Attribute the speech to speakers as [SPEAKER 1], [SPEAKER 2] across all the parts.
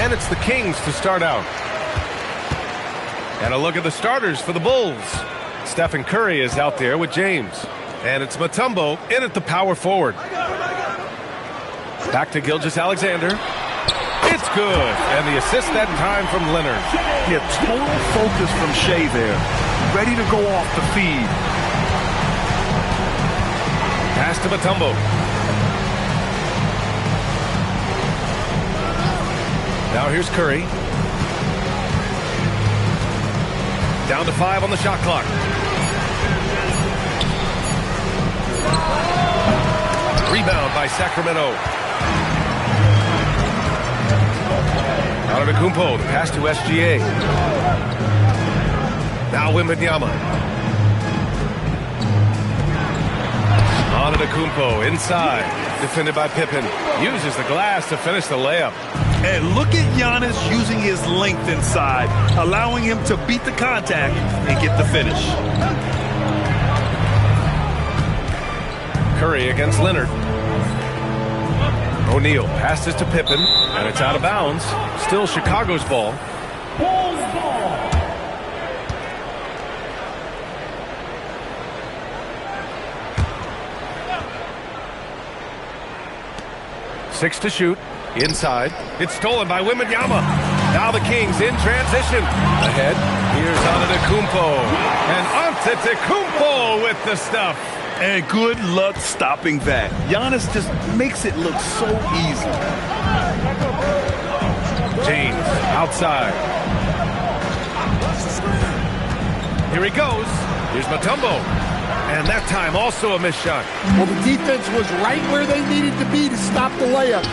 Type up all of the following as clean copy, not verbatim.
[SPEAKER 1] And it's the Kings to start out. And a look at the starters for the Bulls. Stephen Curry is out there with James. And it's Mutombo in at the power forward. Back to Gilgeous-Alexander. It's good. And the assist that time from Leonard.
[SPEAKER 2] Yeah, total focus from Shea there. Ready to go off the feed.
[SPEAKER 1] Pass to Mutombo. Now here's Curry. Down to 5 on the shot clock. Rebound by Sacramento. Antetokounmpo, the pass to SGA. Now Wembanyama. Antetokounmpo inside, defended by Pippen. Uses the glass to finish the layup.
[SPEAKER 2] And look at Giannis using his length inside, allowing him to beat the contact and get the finish.
[SPEAKER 1] Curry against Leonard. O'Neal passes to Pippen, and it's out of bounds. Still Chicago's ball.
[SPEAKER 3] Bulls ball.
[SPEAKER 1] Six to shoot. Inside. It's stolen by Wembanyama. Now the Kings in transition. Ahead. Here's Antetokounmpo. And Antetokounmpo with the stuff.
[SPEAKER 2] And good luck stopping that. Giannis just makes it look so easy.
[SPEAKER 1] James outside. Here he goes. Here's Mutombo. And that time also a missed shot.
[SPEAKER 4] Well, the defense was right where they needed to be to stop the layup.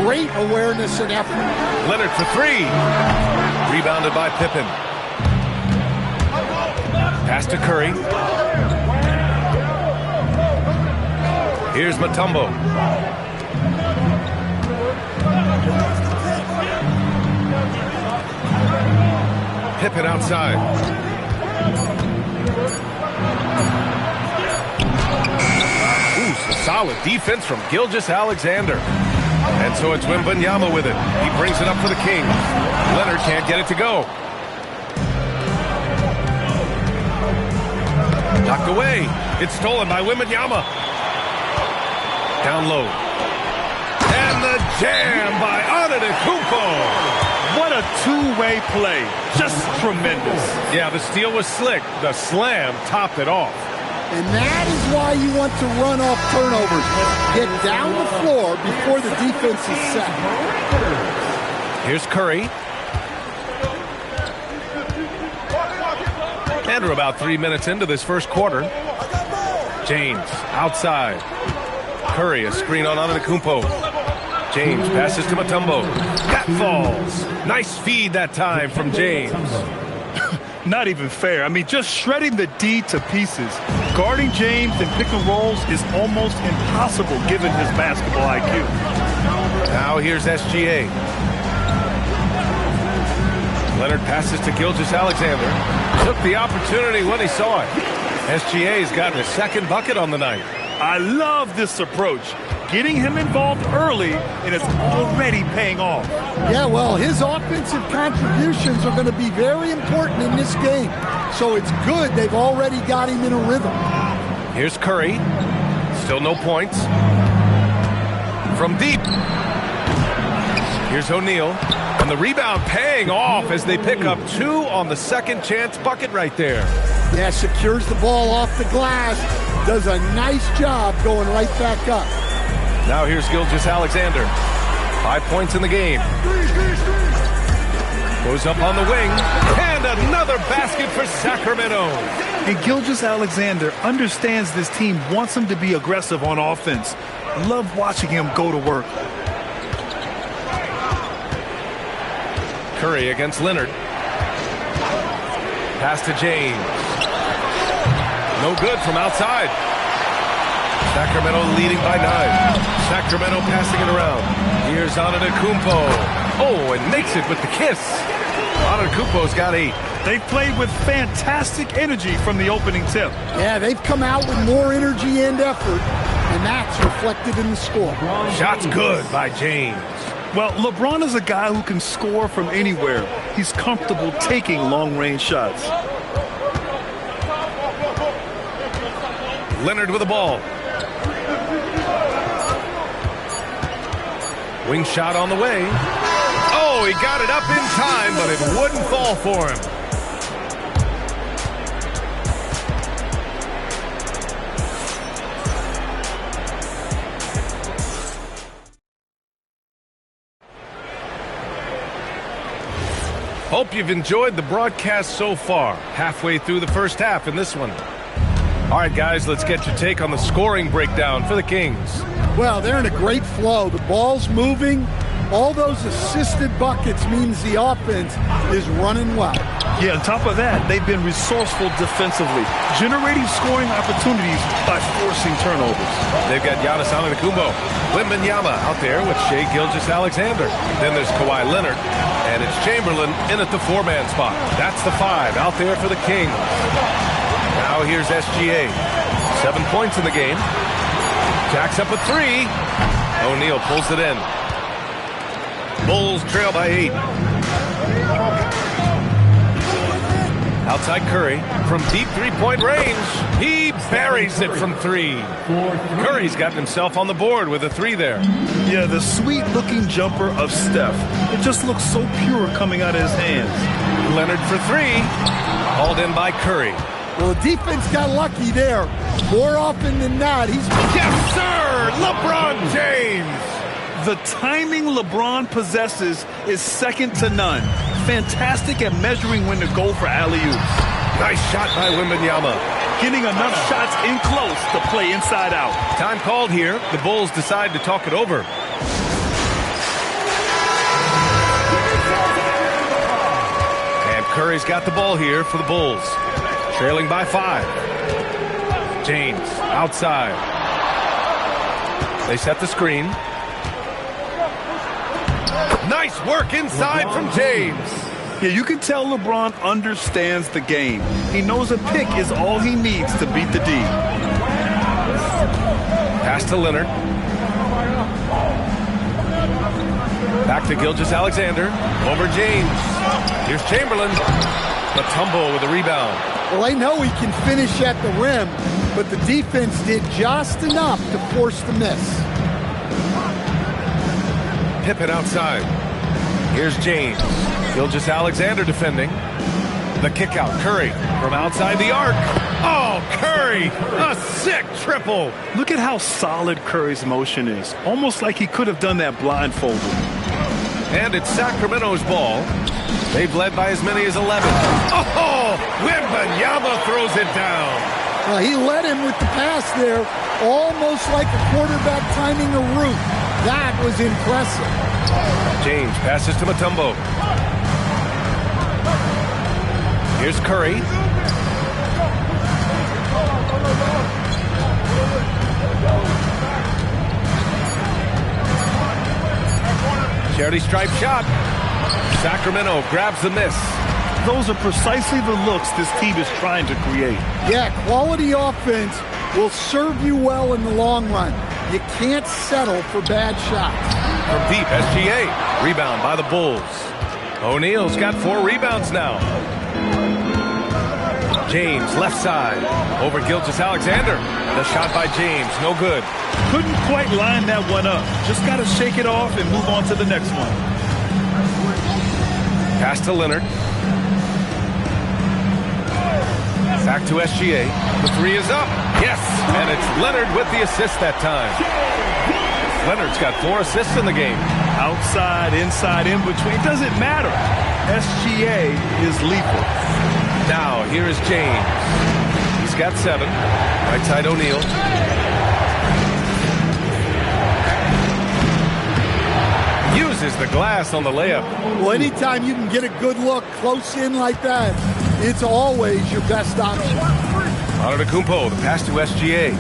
[SPEAKER 4] Great awareness and effort.
[SPEAKER 1] Leonard for 3. Rebounded by Pippen. Pass to Curry. Here's Mutombo. Pippen outside. Ooh, solid defense from Gilgeous-Alexander. And so it's Wembanyama with it. He brings it up for the Kings. Leonard can't get it to go. Knocked away. It's stolen by Wembanyama. Down low. And the jam by Antetokounmpo.
[SPEAKER 2] What a two-way play. Just tremendous.
[SPEAKER 1] Yeah, the steal was slick. The slam topped it off.
[SPEAKER 4] And that is why you want to run off turnovers. Get down the floor before the defense is set.
[SPEAKER 1] Here's Curry. And we're about 3 minutes into this first quarter. James outside. Curry, a screen on Antetokounmpo. James passes to Mutombo. That falls. Nice feed that time from James.
[SPEAKER 2] Not even fair. I mean, just shredding the D to pieces. Guarding James and pick and rolls is almost impossible given his basketball IQ.
[SPEAKER 1] Now here's SGA. Leonard passes to Gilgeous-Alexander. Took the opportunity when he saw it. SGA's gotten his second bucket on the night.
[SPEAKER 2] I love this approach. Getting him involved early, and it's already paying off.
[SPEAKER 4] Yeah, well, his offensive contributions are going to be very important in this game. So it's good they've already got him in a rhythm.
[SPEAKER 1] Here's Curry. Still no points. From deep. Here's O'Neal. And the rebound paying off as they pick up 2 on the second chance bucket right there.
[SPEAKER 4] Yeah, secures the ball off the glass. Does a nice job going right back up.
[SPEAKER 1] Now here's Gilgeous-Alexander. 5 points in the game. Goes up on the wing. And another basket for Sacramento.
[SPEAKER 2] And Gilgeous-Alexander understands this team wants him to be aggressive on offense. Love watching him go to work.
[SPEAKER 1] Curry against Leonard. Pass to James. No good from outside. Sacramento leading by 9. Sacramento passing it around. Here's Antetokounmpo. Oh, and makes it with the kiss. Antetokounmpo's got 8.
[SPEAKER 2] They've played with fantastic energy from the opening tip.
[SPEAKER 4] Yeah, they've come out with more energy and effort, and that's reflected in the score.
[SPEAKER 1] Shot's good by James.
[SPEAKER 2] Well, LeBron is a guy who can score from anywhere. He's comfortable taking long-range shots.
[SPEAKER 1] Leonard with the ball. Wing shot on the way. Oh, he got it up in time, but it wouldn't fall for him. Hope you've enjoyed the broadcast so far. Halfway through the first half in this one. All right, guys, let's get your take on the scoring breakdown for the Kings.
[SPEAKER 4] Well, they're in a great flow. The ball's moving. All those assisted buckets means the offense is running well.
[SPEAKER 2] Yeah, on top of that, they've been resourceful defensively, generating scoring opportunities by forcing turnovers.
[SPEAKER 1] They've got Giannis Antetokounmpo, Wembanyama out there with Shai Gilgeous-Alexander. Then there's Kawhi Leonard, and it's Chamberlain in at the four-man spot. That's the five out there for the Kings. Now here's SGA. 7 points in the game. Jacks up a three. O'Neal pulls it in. Bulls trail by 8. Outside Curry from deep three-point range. He buries it from 3. Curry's gotten himself on the board with a 3 there.
[SPEAKER 2] Yeah, the sweet-looking jumper of Steph. It just looks so pure coming out of his hands.
[SPEAKER 1] Leonard for 3. Hauled in by Curry.
[SPEAKER 4] Well, the defense got lucky there. More often than not, he's...
[SPEAKER 1] Yes, sir! LeBron James!
[SPEAKER 2] The timing LeBron possesses is second to none. Fantastic at measuring when to go for alley-oops.
[SPEAKER 1] Nice shot by Wembanyama.
[SPEAKER 2] Getting enough shots in close to play inside out.
[SPEAKER 1] Time called here. The Bulls decide to talk it over. And Curry's got the ball here for the Bulls. Trailing by 5. James outside. They set the screen. Nice work inside from James.
[SPEAKER 2] Yeah, you can tell LeBron understands the game. He knows a pick is all he needs to beat the D.
[SPEAKER 1] Pass to Leonard. Back to Gilgeous-Alexander. Over James. Here's Chamberlain. Mutombo with a rebound.
[SPEAKER 4] Well, I know he can finish at the rim, but the defense did just enough to force the miss.
[SPEAKER 1] Pippen outside. Here's James. Gilgeous-Alexander defending. The kick out. Curry from outside the arc. Oh, Curry! A sick triple.
[SPEAKER 2] Look at how solid Curry's motion is. Almost like he could have done that blindfolded.
[SPEAKER 1] And it's Sacramento's ball. They've led by as many as 11. Oh! Wembanyama throws it down.
[SPEAKER 4] He led him with the pass there, almost like a quarterback timing a route. That was impressive.
[SPEAKER 1] James passes to Mutombo. Here's Curry. Charity stripe shot. Sacramento grabs the miss.
[SPEAKER 2] Those are precisely the looks this team is trying to create.
[SPEAKER 4] Yeah, quality offense will serve you well in the long run. You can't settle for bad shots.
[SPEAKER 1] From deep, SGA. Rebound by the Bulls. O'Neal's got 4 rebounds now. James, left side. Over Gilgeous-Alexander. The shot by James, no good.
[SPEAKER 2] Couldn't quite line that one up. Just got to shake it off and move on to the next one.
[SPEAKER 1] Pass to Leonard. Back to SGA. The 3 is up. Yes, and it's Leonard with the assist that time. Leonard's got 4 assists in the game.
[SPEAKER 2] Outside, inside, in between, it doesn't matter. SGA is lethal.
[SPEAKER 1] Now, here is James. He's got 7. Right side O'Neal. Uses the glass on the layup.
[SPEAKER 4] Well, anytime you can get a good look close in like that, it's always your best option.
[SPEAKER 1] Antetokounmpo, the pass to SGA.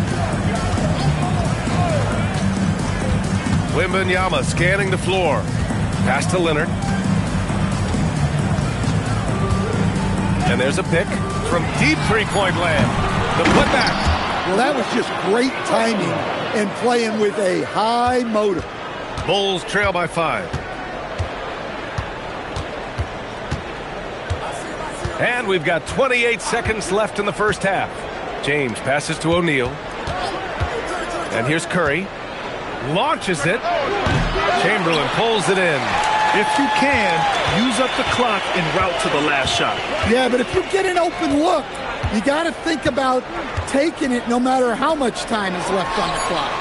[SPEAKER 1] Wembanyama scanning the floor. Pass to Leonard. And there's a pick from deep three-point land. The putback.
[SPEAKER 4] Well, that was just great timing and playing with a high motor.
[SPEAKER 1] Bulls trail by 5. And we've got 28 seconds left in the first half. James passes to O'Neal. And here's Curry. Launches it. Chamberlain pulls it in.
[SPEAKER 2] If you can, use up the clock en route to the last shot.
[SPEAKER 4] Yeah, but if you get an open look, you got to think about taking it no matter how much time is left on the clock.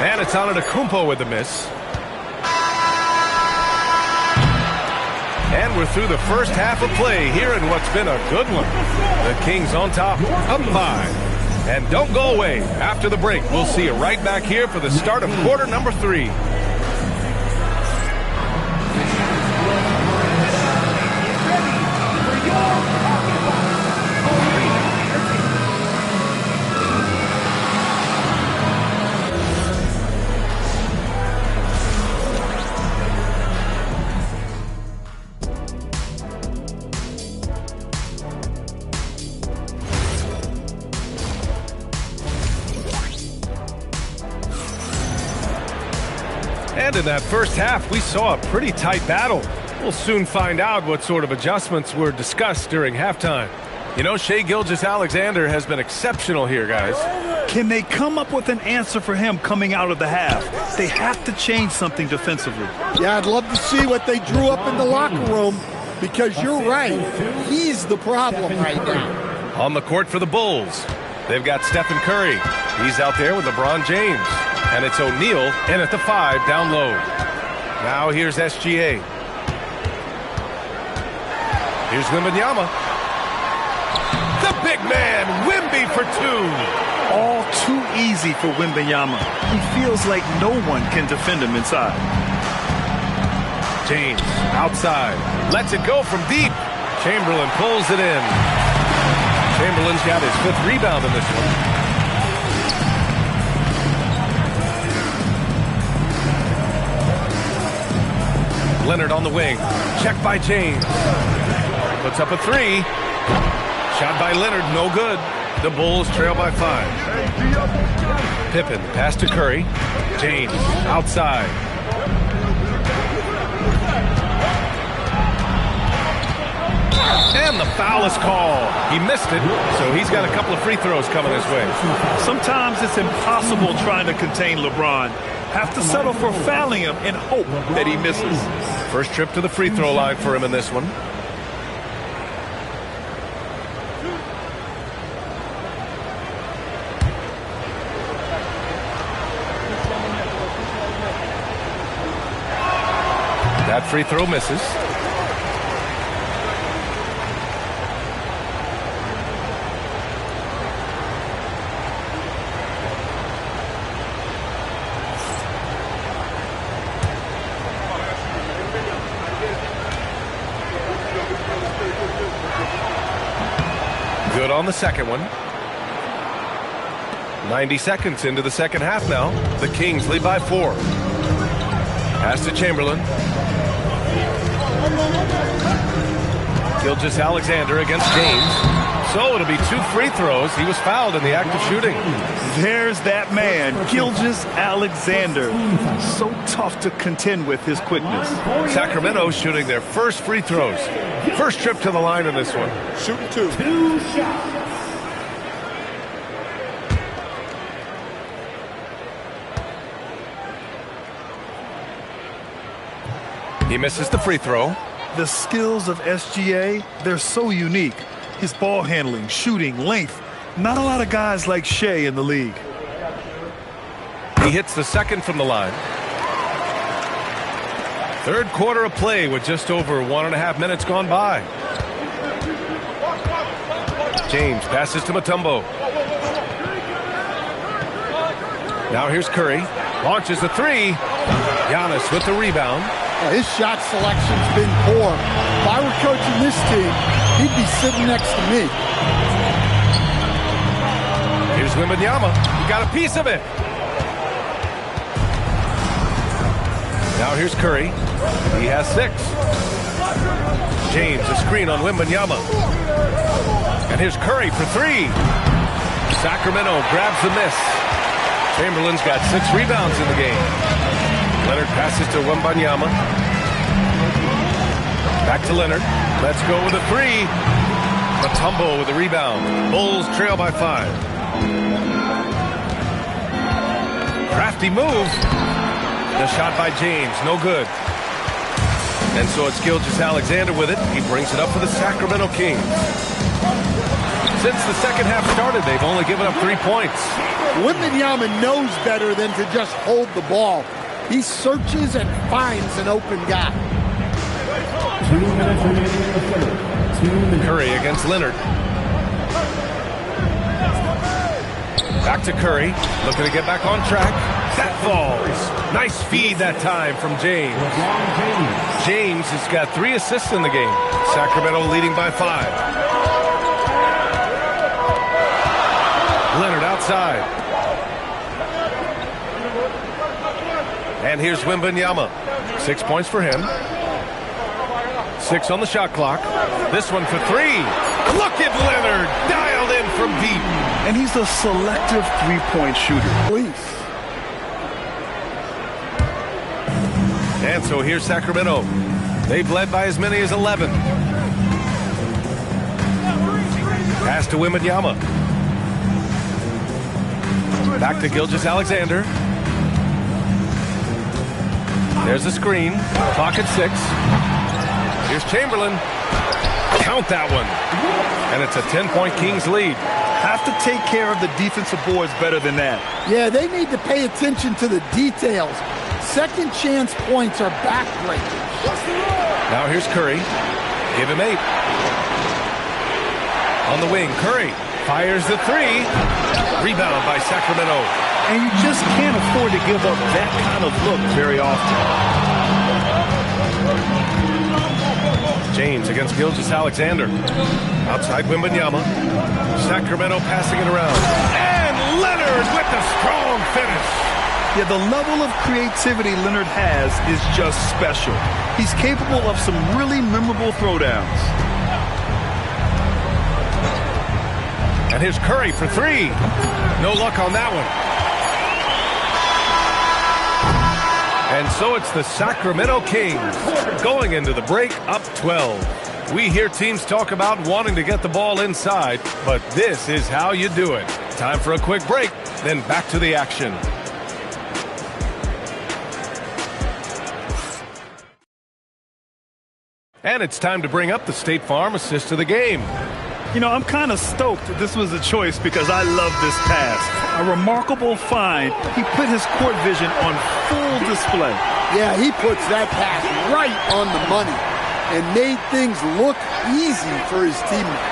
[SPEAKER 1] And it's Antetokounmpo with the miss. And we're through the first half of play here in what's been a good one. The Kings on top, up 5. And don't go away. After the break, we'll see you right back here for the start of quarter number 3. And in that first half, we saw a pretty tight battle. We'll soon find out what sort of adjustments were discussed during halftime. You know, Shai Gilgeous-Alexander has been exceptional here, guys.
[SPEAKER 2] Can they come up with an answer for him coming out of the half? They have to change something defensively.
[SPEAKER 4] Yeah, I'd love to see what they drew up in the locker room, because you're right. He's the problem right now.
[SPEAKER 1] On the court for the Bulls, they've got Stephen Curry. He's out there with LeBron James. And it's O'Neal in at the 5 down low. Now here's SGA. Here's Wembanyama. The big man, Wemby for 2.
[SPEAKER 2] All too easy for Wembanyama. He feels like no one can defend him inside.
[SPEAKER 1] James outside. Lets it go from deep. Chamberlain pulls it in. Chamberlain's got his 5th rebound in this one. Leonard on the wing. Check by James. Puts up a 3. Shot by Leonard, no good. The Bulls trail by 5. Pippen, pass to Curry. James, outside. And the foul is called. He missed it, so he's got a couple of free throws coming his way.
[SPEAKER 2] Sometimes it's impossible trying to contain LeBron. Have to settle for fouling him and hope that he misses.
[SPEAKER 1] First trip to the free throw line for him in this one. That free throw misses. Good on the second one. 90 seconds into the second half now. The Kings lead by 4. Pass to Chamberlain. Gilgeous-Alexander against James. So it'll be 2 free throws. He was fouled in the act of shooting.
[SPEAKER 2] There's that man, Gilgeous-Alexander. So tough to contend with his quickness.
[SPEAKER 1] Sacramento shooting their first free throws. First trip to the line in this one.
[SPEAKER 3] Shooting 2 shots.
[SPEAKER 1] He misses the free throw.
[SPEAKER 2] The skills of SGA, they're so unique. His ball handling, shooting, length. Not a lot of guys like Shai in the league.
[SPEAKER 1] He hits the second from the line. Third quarter of play with just over 1.5 minutes gone by. James passes to Mutombo. Now here's Curry. Launches the 3. Giannis with the rebound.
[SPEAKER 4] His shot selection's been poor. If I were coaching this team, he'd be sitting next to me.
[SPEAKER 1] Here's Wembanyama. He got a piece of it. Now here's Curry. He has 6. James, a screen on Wembanyama. And here's Curry for 3. Sacramento grabs the miss. Chamberlain's got 6 rebounds in the game. Leonard passes to Wembanyama. Back to Leonard. Let's go with a 3. Mutombo with the rebound. Bulls trail by 5. Crafty move. The shot by James, no good. And so it's Gilgeous-Alexander with it. He brings it up for the Sacramento Kings. Since the second half started, they've only given up 3 points.
[SPEAKER 4] Wembanyama knows better than to just hold the ball. He searches and finds an open guy.
[SPEAKER 3] 2 minutes remaining in the third. 2 minutes.
[SPEAKER 1] Curry against Leonard. Back to Curry, looking to get back on track. That falls. Nice feed that time from James. James has got 3 assists in the game. Sacramento leading by 5. Leonard outside. And here's Wembanyama. 6 points for him. 6 on the shot clock. This one for 3. Look at Leonard, dialed in from deep.
[SPEAKER 2] And he's a selective three-point shooter.
[SPEAKER 4] Please.
[SPEAKER 1] And so here's Sacramento. They've led by as many as 11. Pass to Wembanyama. Back to Gilgeous-Alexander. There's a screen. Clock at 6. Here's Chamberlain. Count that one. And it's a 10-point Kings lead.
[SPEAKER 2] Have to take care of the defensive boards better than that.
[SPEAKER 4] Yeah, they need to pay attention to the details. Second chance points are backbreakers.
[SPEAKER 1] Now here's Curry. Give him 8. On the wing, Curry fires the 3. Rebound by Sacramento.
[SPEAKER 2] And you just can't afford to give up that kind of look very often.
[SPEAKER 1] James against Gilgeous-Alexander. Outside Wembanyama. Sacramento passing it around. And Leonard with the strong finish.
[SPEAKER 2] Yeah, the level of creativity Leonard has is just special. He's capable of some really memorable throwdowns.
[SPEAKER 1] And here's Curry for 3. No luck on that one. And so it's the Sacramento Kings going into the break up 12. We hear teams talk about wanting to get the ball inside, but this is how you do it. Time for a quick break, then back to the action. And it's time to bring up the State Farm assist of the game.
[SPEAKER 2] You know, I'm kind of stoked that this was a choice because I love this pass. A remarkable find. He put his court vision on full display.
[SPEAKER 4] Yeah, he puts that pass right on the money and made things look easy for his teammate.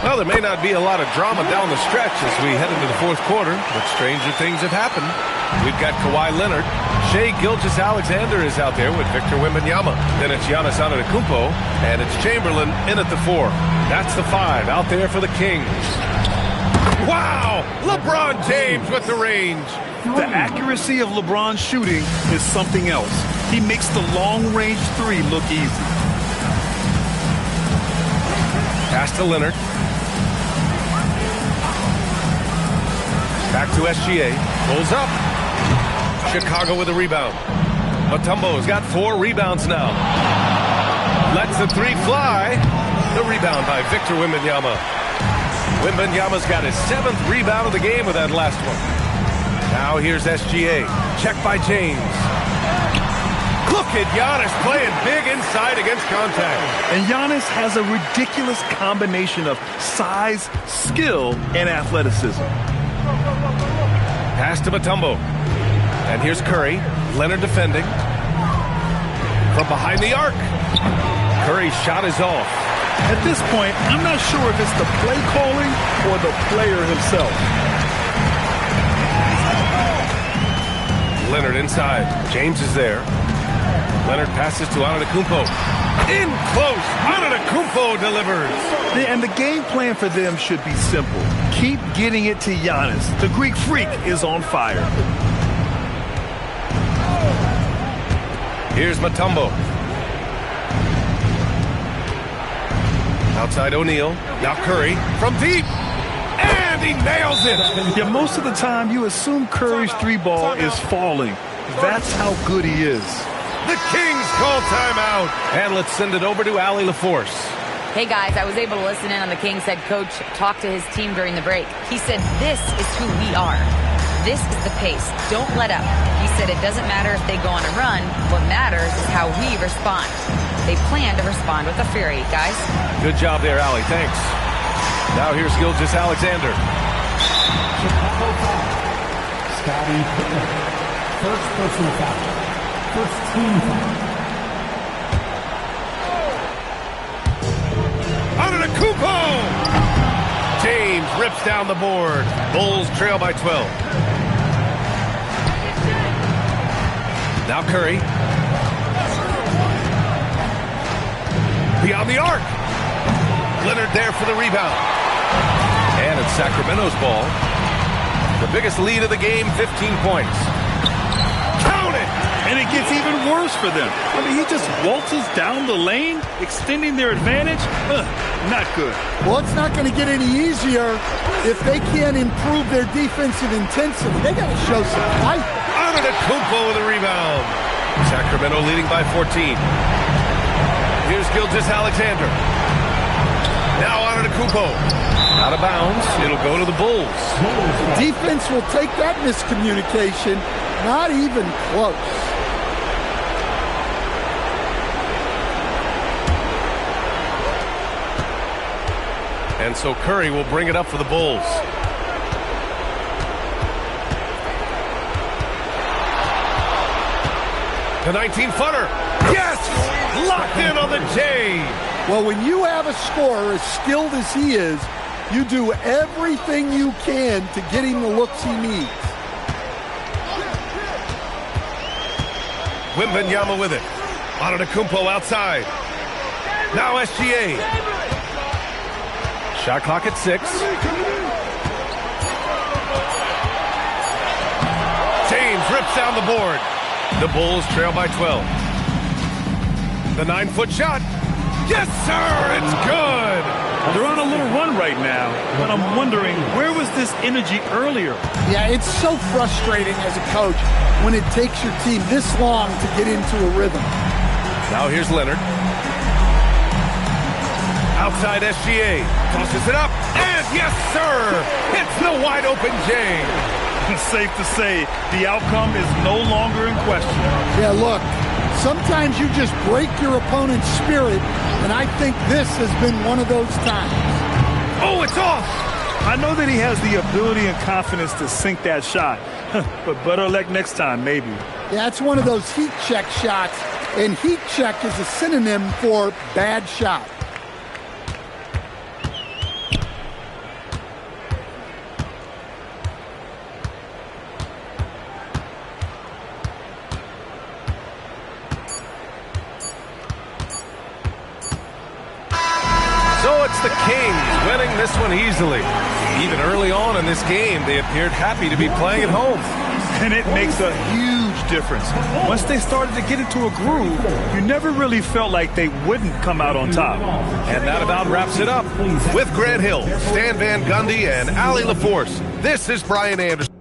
[SPEAKER 1] Well, there may not be a lot of drama down the stretch as we head into the fourth quarter, but stranger things have happened. We've got Kawhi Leonard. Shai Gilgeous-Alexander is out there with Victor Wembanyama. Then it's Giannis Antetokounmpo, and it's Chamberlain in at the 4. That's the 5 out there for the Kings. Wow! LeBron James with the range.
[SPEAKER 2] The accuracy of LeBron's shooting is something else. He makes the long-range 3 look easy.
[SPEAKER 1] Pass to Leonard. Back to SGA. Pulls up. Chicago with a rebound. Mutombo's got 4 rebounds now. Lets the 3 fly. The rebound by Victor Wembanyama. Wembanyama's got his 7th rebound of the game with that last one. Now here's SGA. Check by James. Look at Giannis playing big inside against contact.
[SPEAKER 2] And Giannis has a ridiculous combination of size, skill, and athleticism.
[SPEAKER 1] Pass to Mutombo. And here's Curry. Leonard defending. From behind the arc. Curry's shot is off.
[SPEAKER 2] At this point, I'm not sure if it's the play calling or the player himself.
[SPEAKER 1] Leonard inside. James is there. Leonard passes to Antetokounmpo. In close. Antetokounmpo delivers.
[SPEAKER 2] And the game plan for them should be simple. Keep getting it to Giannis. The Greek Freak is on fire.
[SPEAKER 1] Here's Mutombo. Outside O'Neal. Now Curry from deep. And he nails it.
[SPEAKER 2] Yeah, most of the time you assume Curry's 3 ball is falling. That's how good he is.
[SPEAKER 1] The Kings call timeout. And let's send it over to Allie LaForce.
[SPEAKER 5] Hey guys, I was able to listen in on the Kings head coach talk to his team during the break. He said, this is who we are. This is the pace. Don't let up. He said it doesn't matter if they go on a run. What matters is how we respond. They plan to respond with a fury, guys.
[SPEAKER 1] Good job there, Allie. Thanks. Now here's Gilgeous-Alexander.
[SPEAKER 3] Chicago foul. Scotty Pippen. First personal foul. First team foul.
[SPEAKER 1] Antetokounmpo! James rips down the board. Bulls trail by 12. Now Curry. Beyond the arc. Leonard there for the rebound. And it's Sacramento's ball. The biggest lead of the game, 15 points. Count it!
[SPEAKER 2] And it gets even worse for them. I mean, he just waltzes down the lane, extending their advantage. Not good.
[SPEAKER 4] Well, it's not going to get any easier if they can't improve their defensive intensity. They got to show some fight.
[SPEAKER 1] Antetokounmpo with a rebound. Sacramento leading by 14. Here's Gilgeous-Alexander. Now Antetokounmpo. Out of bounds. It'll go to the Bulls.
[SPEAKER 4] Defense will take that miscommunication. Not even close.
[SPEAKER 1] And so Curry will bring it up for the Bulls. The 19-footer. Yes! Locked in on the J.
[SPEAKER 4] Well, when you have a scorer as skilled as he is, you do everything you can to get him the looks he needs.
[SPEAKER 1] Wembanyama with it. Antetokounmpo outside. Now SGA. Shot clock at 6. James rips down the board. The Bulls trail by 12. The 9-foot shot. Yes, sir! It's good!
[SPEAKER 2] They're on a little run right now, but I'm wondering, where was this energy earlier?
[SPEAKER 4] Yeah, it's so frustrating as a coach when it takes your team this long to get into a rhythm.
[SPEAKER 1] Now here's Leonard. Outside SGA. Tosses it up. And yes, sir! It's the wide open J.
[SPEAKER 2] Safe to say, the outcome is no longer in question.
[SPEAKER 4] Yeah, look, sometimes you just break your opponent's spirit, and I think this has been one of those times.
[SPEAKER 1] Oh, it's off!
[SPEAKER 2] I know that he has the ability and confidence to sink that shot, but better luck next time, maybe.
[SPEAKER 4] Yeah, it's one of those heat check shots, and heat check is a synonym for bad shot.
[SPEAKER 1] So it's the Kings winning this one easily. Even early on in this game, they appeared happy to be playing at home.
[SPEAKER 2] And it makes a huge difference. Once they started to get into a groove, you never really felt like they wouldn't come out on top.
[SPEAKER 1] And that about wraps it up. With Grant Hill, Stan Van Gundy, and Allie LaForce, this is Brian Anderson.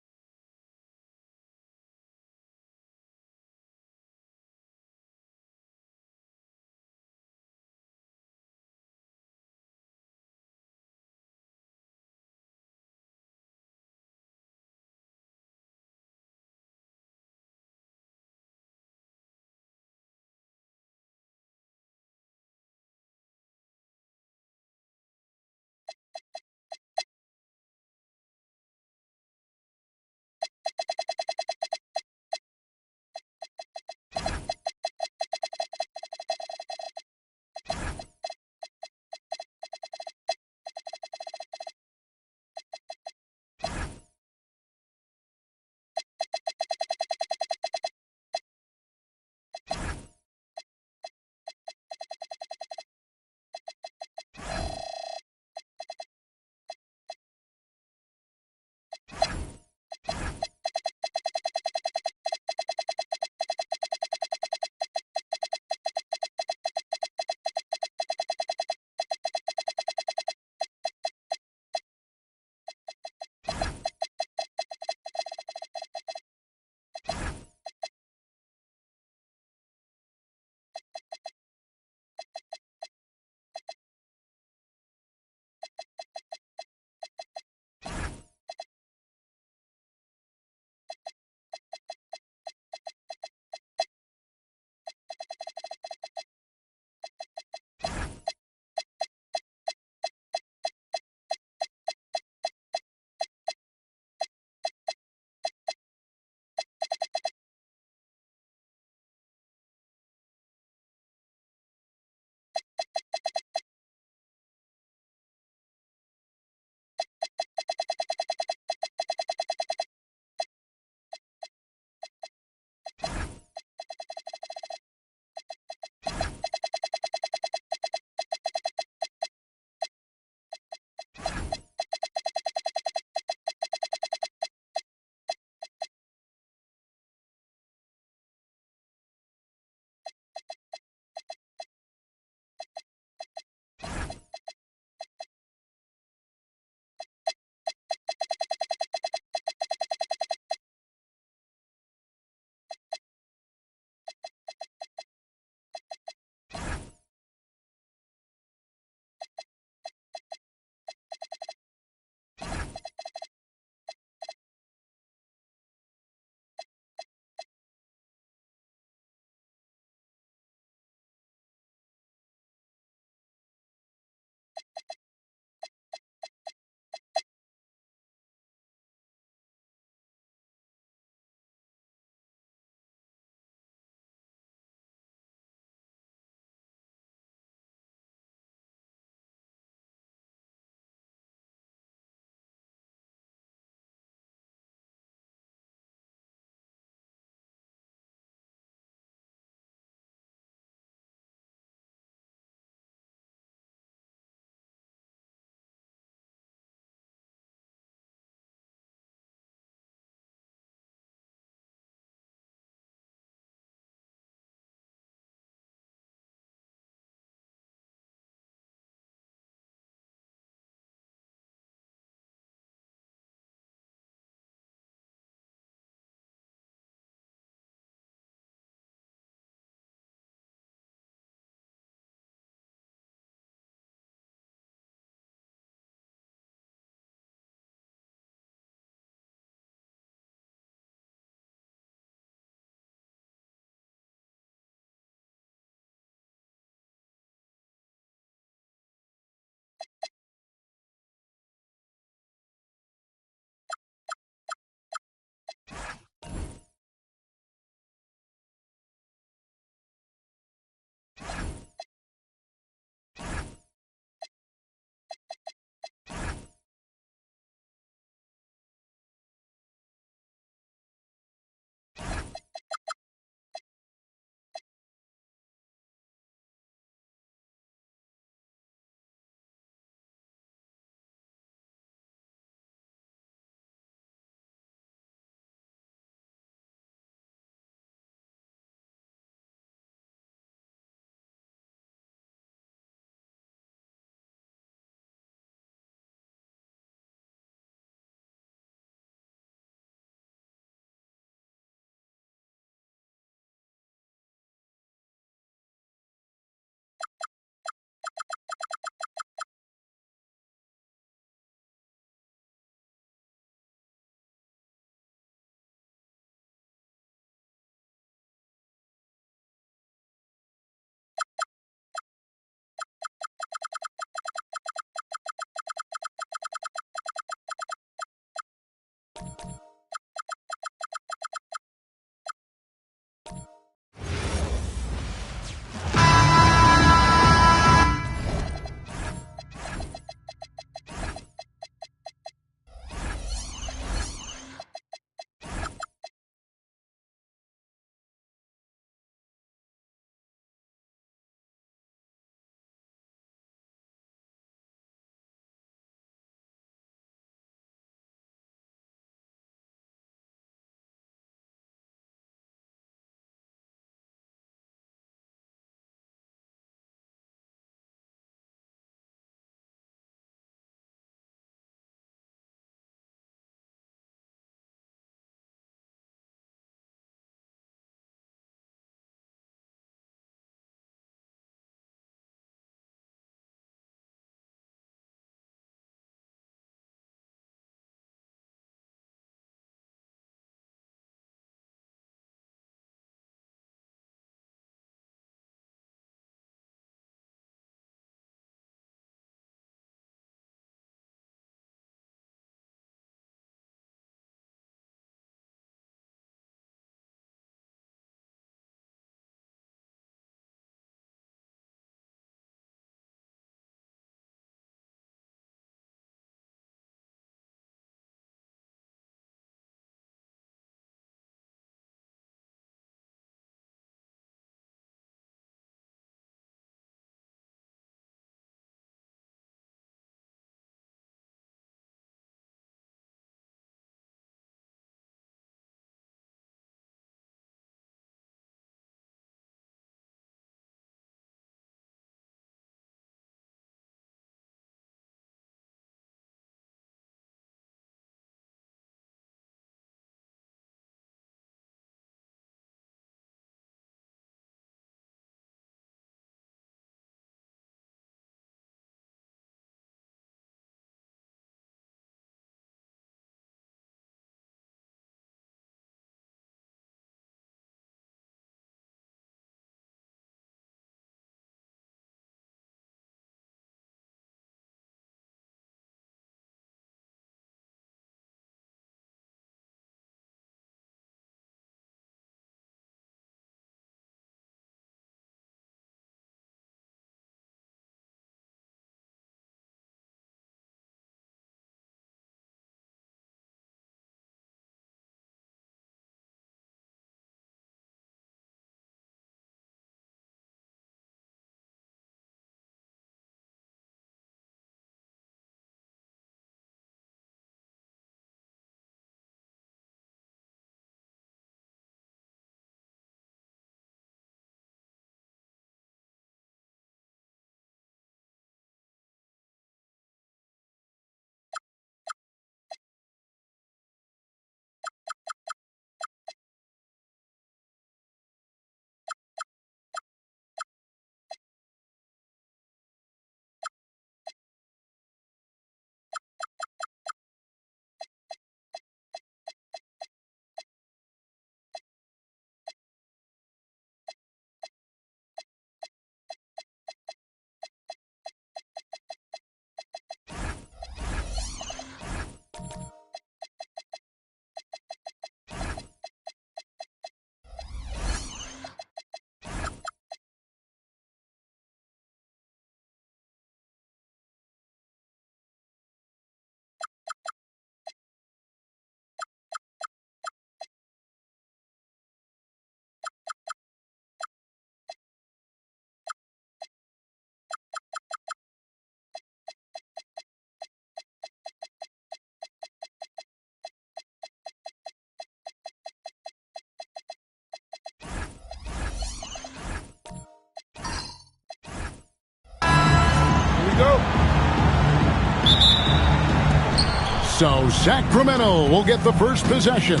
[SPEAKER 6] So Sacramento will get the first possession.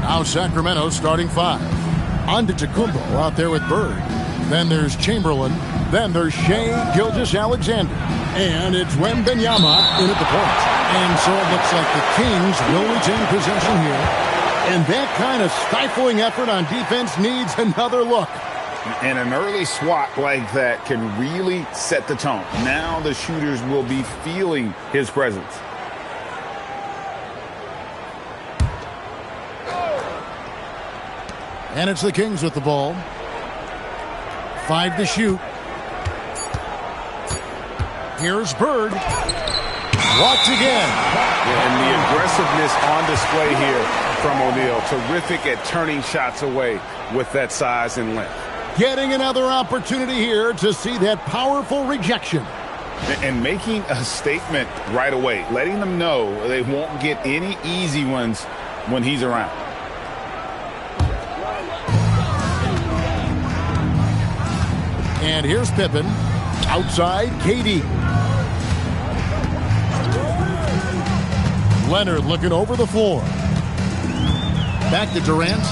[SPEAKER 6] Now Sacramento starting 5. Antetokounmpo out there with Bird. Then there's Chamberlain. Then there's Shai Gilgeous-Alexander. And it's Wembanyama in at the point. And so it looks like the Kings will retain possession here. And that kind of stifling effort on defense needs another look.
[SPEAKER 7] And an early swat like that can really set the tone. Now the shooters will be feeling his presence.
[SPEAKER 6] And it's the Kings with the ball. 5 to shoot. Here's Bird. Walked again.
[SPEAKER 7] And the aggressiveness on display here from O'Neal. Terrific at turning shots away with that size and length.
[SPEAKER 6] Getting another opportunity here to see that powerful rejection.
[SPEAKER 7] And making a statement right away. Letting them know they won't get any easy ones when he's around.
[SPEAKER 6] And here's Pippen. Outside, KD. Leonard looking over the floor. Back to Durant.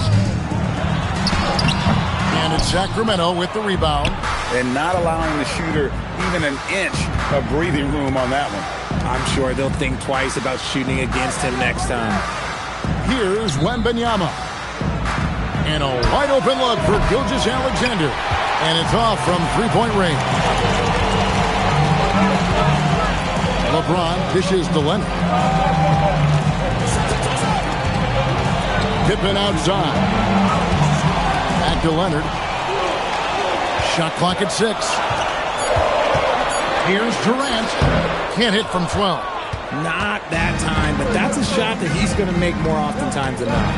[SPEAKER 6] And it's Sacramento with the rebound.
[SPEAKER 7] And not allowing the shooter even an inch of breathing room on that one.
[SPEAKER 8] I'm sure they'll think twice about shooting against him next time.
[SPEAKER 6] Here's Wembanyama. And a wide open look for Gilgeous-Alexander. And it's off from three-point range. LeBron dishes to Leonard. Pippen outside. Back to Leonard. Shot clock at 6. Here's Durant. Can't hit from 12.
[SPEAKER 8] Not that time, but that's a shot that he's going to make more oftentimes than not.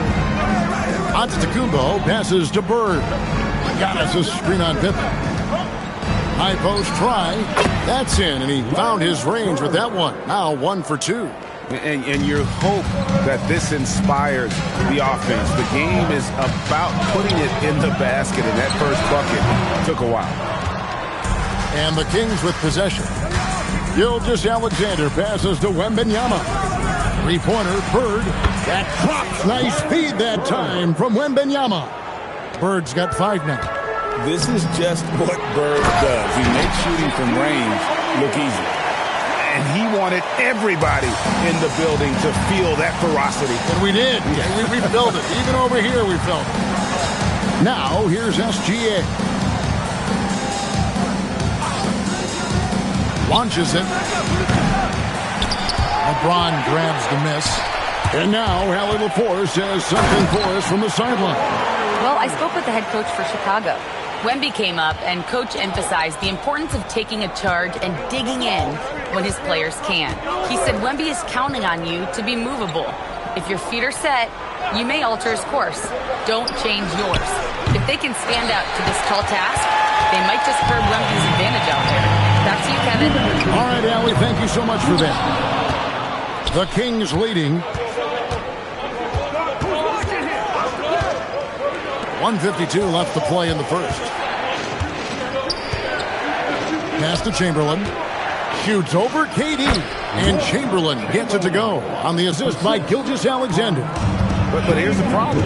[SPEAKER 6] Antetokounmpo passes to Bird. Got us a screen on Pippen. High post try. That's in, and he found his range with that one. Now 1 for 2.
[SPEAKER 7] And you hope that this inspires the offense. The game is about putting it in the basket, and that first bucket took a while.
[SPEAKER 6] And the Kings with possession. Gilgeous-Alexander passes to Wembanyama. Three-pointer, Bird. That drops. Nice feed that time from Wembanyama. Bird's got 5 now.
[SPEAKER 7] This is just what Bird does. He makes shooting from range look easy. And he wanted everybody in the building to feel that ferocity.
[SPEAKER 6] And we did. We felt it. Even over here we felt it. Now here's SGA. Launches it. LeBron grabs the miss. And now Allie LaForce says something for us from the sideline.
[SPEAKER 5] Well, I spoke with the head coach for Chicago. Wemby came up, and Coach emphasized the importance of taking a charge and digging in when his players can. He said Wemby is counting on you to be movable. If your feet are set, you may alter his course. Don't change yours. If they can stand up to this tall task, they might just curb Wemby's advantage out there. Back to you, Kevin.
[SPEAKER 6] All right, Allie, thank you so much for that. The Kings leading. 1:52 left to play in the first. Pass to Chamberlain. Shoots over KD. And Chamberlain gets it to go on the assist by Gilgeous-Alexander.
[SPEAKER 7] But here's the problem.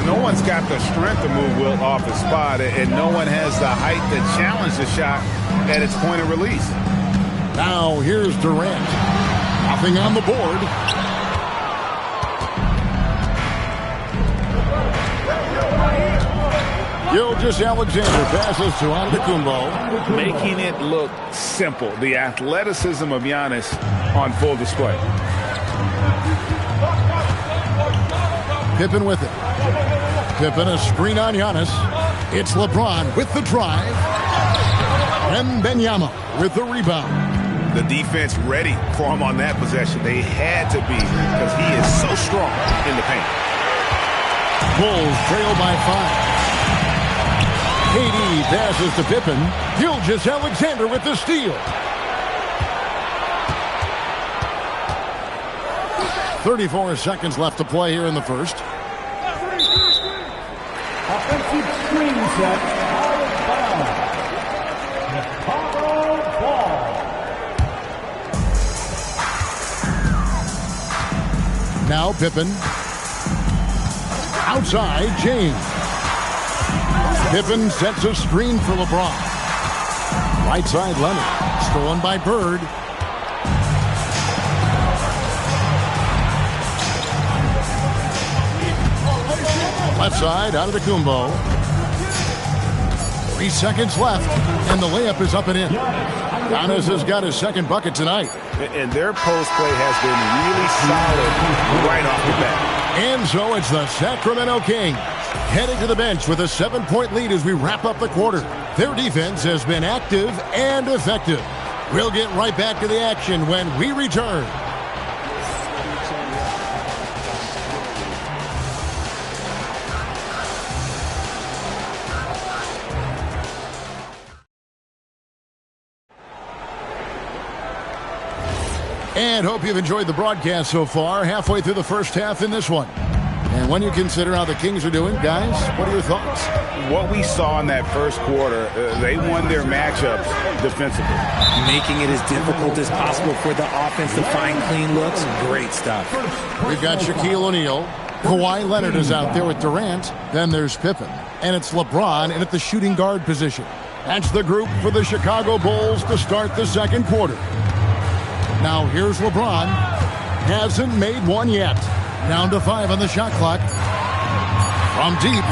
[SPEAKER 7] No one's got the strength to move Wilt off his spot, and no one has the height to challenge the shot at its point of release.
[SPEAKER 6] Now here's Durant. Nothing on the board. Gilgeous-Alexander passes to Antetokounmpo.
[SPEAKER 7] Making it look simple. The athleticism of Giannis on full display.
[SPEAKER 6] Pippen with it. Pippen a screen on Giannis. It's LeBron with the drive. And Wembanyama with the rebound.
[SPEAKER 7] The defense ready for him on that possession. They had to be because he is so strong in the paint.
[SPEAKER 6] Bulls trail by 5. KD passes to Pippen. Gilgeous-Alexander with the steal. 34 seconds left to play here in the first.
[SPEAKER 3] Offensive screen set.
[SPEAKER 6] now, Pippen. Outside, James. Pippen sets a screen for LeBron. Right side, Leonard. Stolen by Bird. Left side, out of the Kumbo. 3 seconds left, and the layup is up and in. Giannis has got his second bucket tonight.
[SPEAKER 7] And their post play has been really solid right off the bat.
[SPEAKER 6] And so it's the Sacramento Kings heading to the bench with a 7-point lead as we wrap up the quarter. Their defense has been active and effective. We'll get right back to the action when we return. And hope you've enjoyed the broadcast so far. Halfway through the first half in this one. And when you consider how the Kings are doing, guys, what are your thoughts?
[SPEAKER 7] What we saw in that first quarter, they won their matchups defensively.
[SPEAKER 8] Making it as difficult as possible for the offense to find clean looks. Great stuff.
[SPEAKER 6] We've got Shaquille O'Neal. Kawhi Leonard is out there with Durant. Then there's Pippen. And it's LeBron in at the shooting guard position. That's the group for the Chicago Bulls to start the second quarter. Now here's LeBron. Hasn't made one yet. Down to 5 on the shot clock. From deep.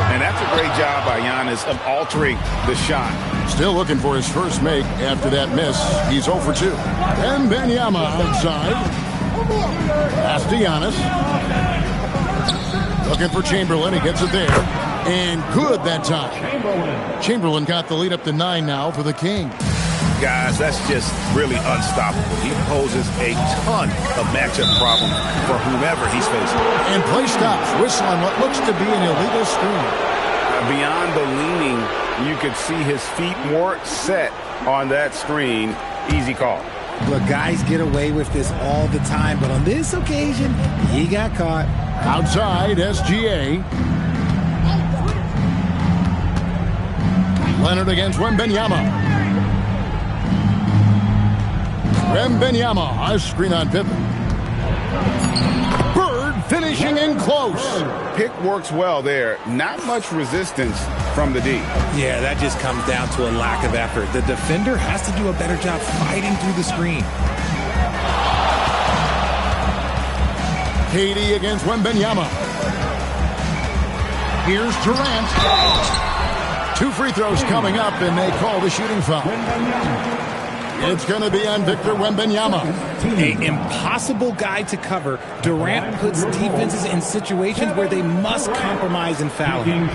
[SPEAKER 7] And that's a great job by Giannis of altering the shot.
[SPEAKER 6] Still looking for his first make after that miss. He's 0 for 2. And Wembanyama outside. Pass to Giannis. Looking for Chamberlain. He gets it there. And good that time. Chamberlain got the lead up to 9 now for the Kings.
[SPEAKER 7] Guys, that's just really unstoppable. He poses a ton of matchup problems for whomever he's facing.
[SPEAKER 6] And play stops. Whistle on what looks to be an illegal screen.
[SPEAKER 7] Beyond the leaning, you could see his feet more set on that screen. Easy call.
[SPEAKER 8] Look, guys get away with this all the time, but on this occasion, he got caught.
[SPEAKER 6] Outside, SGA. Leonard against Wembanyama. Wembanyama, a screen on Pippen. Bird finishing in close.
[SPEAKER 7] Pick works well there. Not much resistance from the D.
[SPEAKER 8] Yeah, that just comes down to a lack of effort. The defender has to do a better job fighting through the screen.
[SPEAKER 6] KD against Wembanyama. Here's Durant. 2 free throws coming up, and they call the shooting foul. It's going to be on Victor Wembanyama.
[SPEAKER 8] An impossible guy to cover. Durant puts defenses in situations where they must compromise and foul him.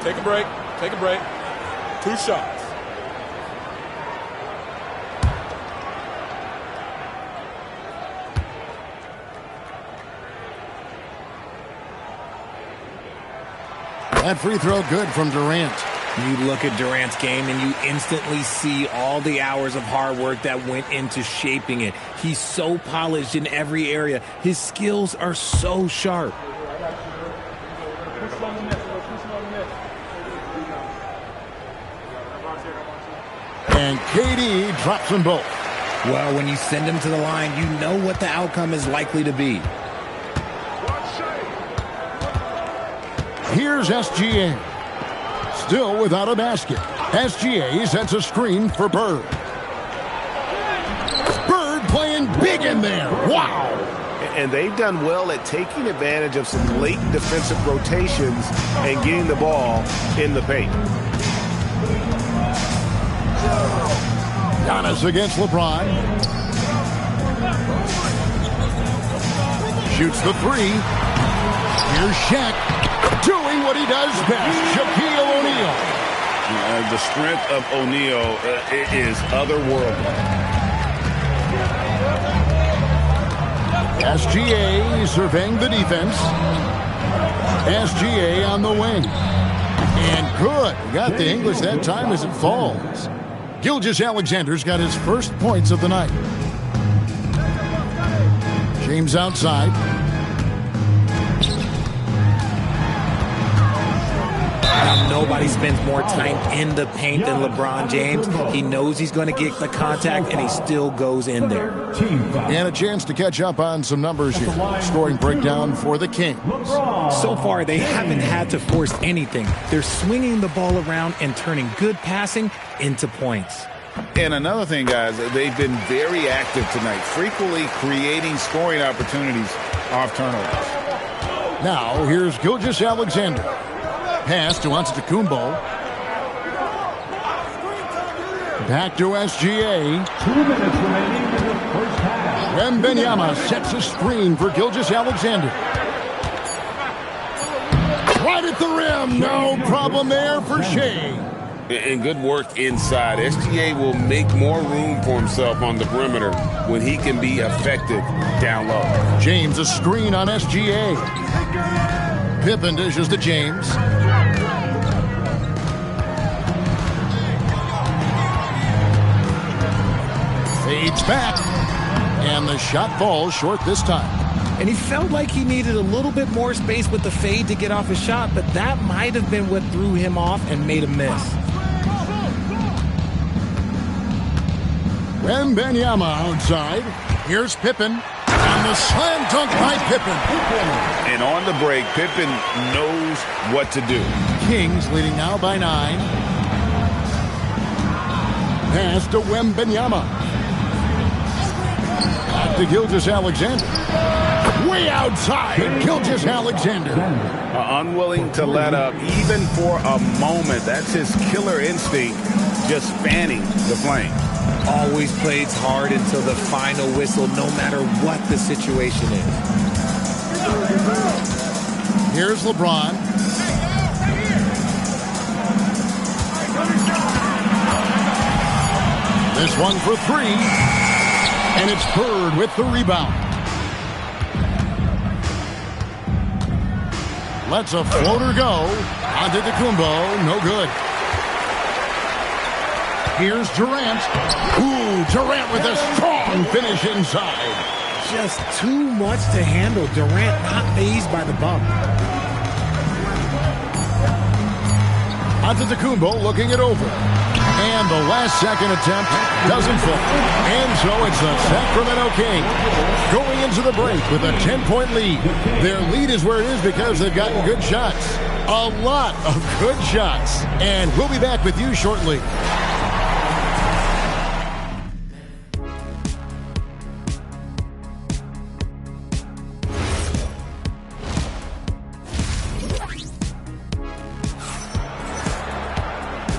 [SPEAKER 9] Take a break. Take a break. 2 shots.
[SPEAKER 6] That free throw good from Durant.
[SPEAKER 8] You look at Durant's game and you instantly see all the hours of hard work that went into shaping it. He's so polished in every area. His skills are so sharp.
[SPEAKER 6] And KD drops them both.
[SPEAKER 8] Well, when you send him to the line, you know what the outcome is likely to be.
[SPEAKER 6] Here's SGA. Still without a basket. SGA sets a screen for Bird. Bird playing big in there. Wow.
[SPEAKER 1] And they've done well at taking advantage of some late defensive rotations and getting the ball in the paint.
[SPEAKER 6] Giannis against LeBron. Shoots the 3. Here's Shaq. Doing what he does best, Shaquille O'Neal.
[SPEAKER 7] The strength of O'Neal is otherworldly.
[SPEAKER 6] SGA surveying the defense. SGA on the wing. And good. Got the English that time as it falls. Gilgeous-Alexander's got his first points of the night. James outside.
[SPEAKER 8] Now, nobody spends more time in the paint than LeBron James. He knows he's going to get the contact, and he still goes in there.
[SPEAKER 6] And a chance to catch up on some numbers here. Scoring breakdown for the Kings.
[SPEAKER 8] So far, they haven't had to force anything. They're swinging the ball around and turning good passing into points.
[SPEAKER 7] And another thing, guys, they've been very active tonight, frequently creating scoring opportunities off turnovers.
[SPEAKER 6] Now, here's Gilgeous-Alexander. Pass to Antetokounmpo. Back to SGA.
[SPEAKER 3] 2 minutes remaining in the first half.
[SPEAKER 6] Wembanyama sets a screen for Gilgeous-Alexander. Right at the rim. No problem there for Shea.
[SPEAKER 10] And good work inside. SGA will make more room for himself on the perimeter when he can be effective down low.
[SPEAKER 6] James a screen on SGA. Pippen dishes to James. Fades back. And the shot falls short this time.
[SPEAKER 8] And he felt like he needed a little bit more space with the fade to get off his shot, but that might have been what threw him off and made him miss.
[SPEAKER 6] Wembanyama outside. Here's Pippen. And the slam dunk by Pippen.
[SPEAKER 7] And on the break, Pippen knows what to do.
[SPEAKER 6] Kings leading now by 9. Pass to Wembanyama. Back to Gilgeous-Alexander. Way outside. Gilgeous-Alexander.
[SPEAKER 7] Unwilling to let up even for a moment. That's his killer instinct, just fanning the flame.
[SPEAKER 8] Always plays hard until the final whistle, no matter what the situation is.
[SPEAKER 6] Here's LeBron. This one for 3. And it's Bird with the rebound. Lets a floater go. Antetokounmpo, no good. Here's Durant. Ooh, Durant with a strong finish inside.
[SPEAKER 8] Just too much to handle. Durant not fazed by the bump.
[SPEAKER 6] Antetokounmpo looking it over. And the last second attempt doesn't fall. And so it's the Sacramento Kings going into the break with a 10-point lead. Their lead is where it is because they've gotten good shots. A lot of good shots. And we'll be back with you shortly.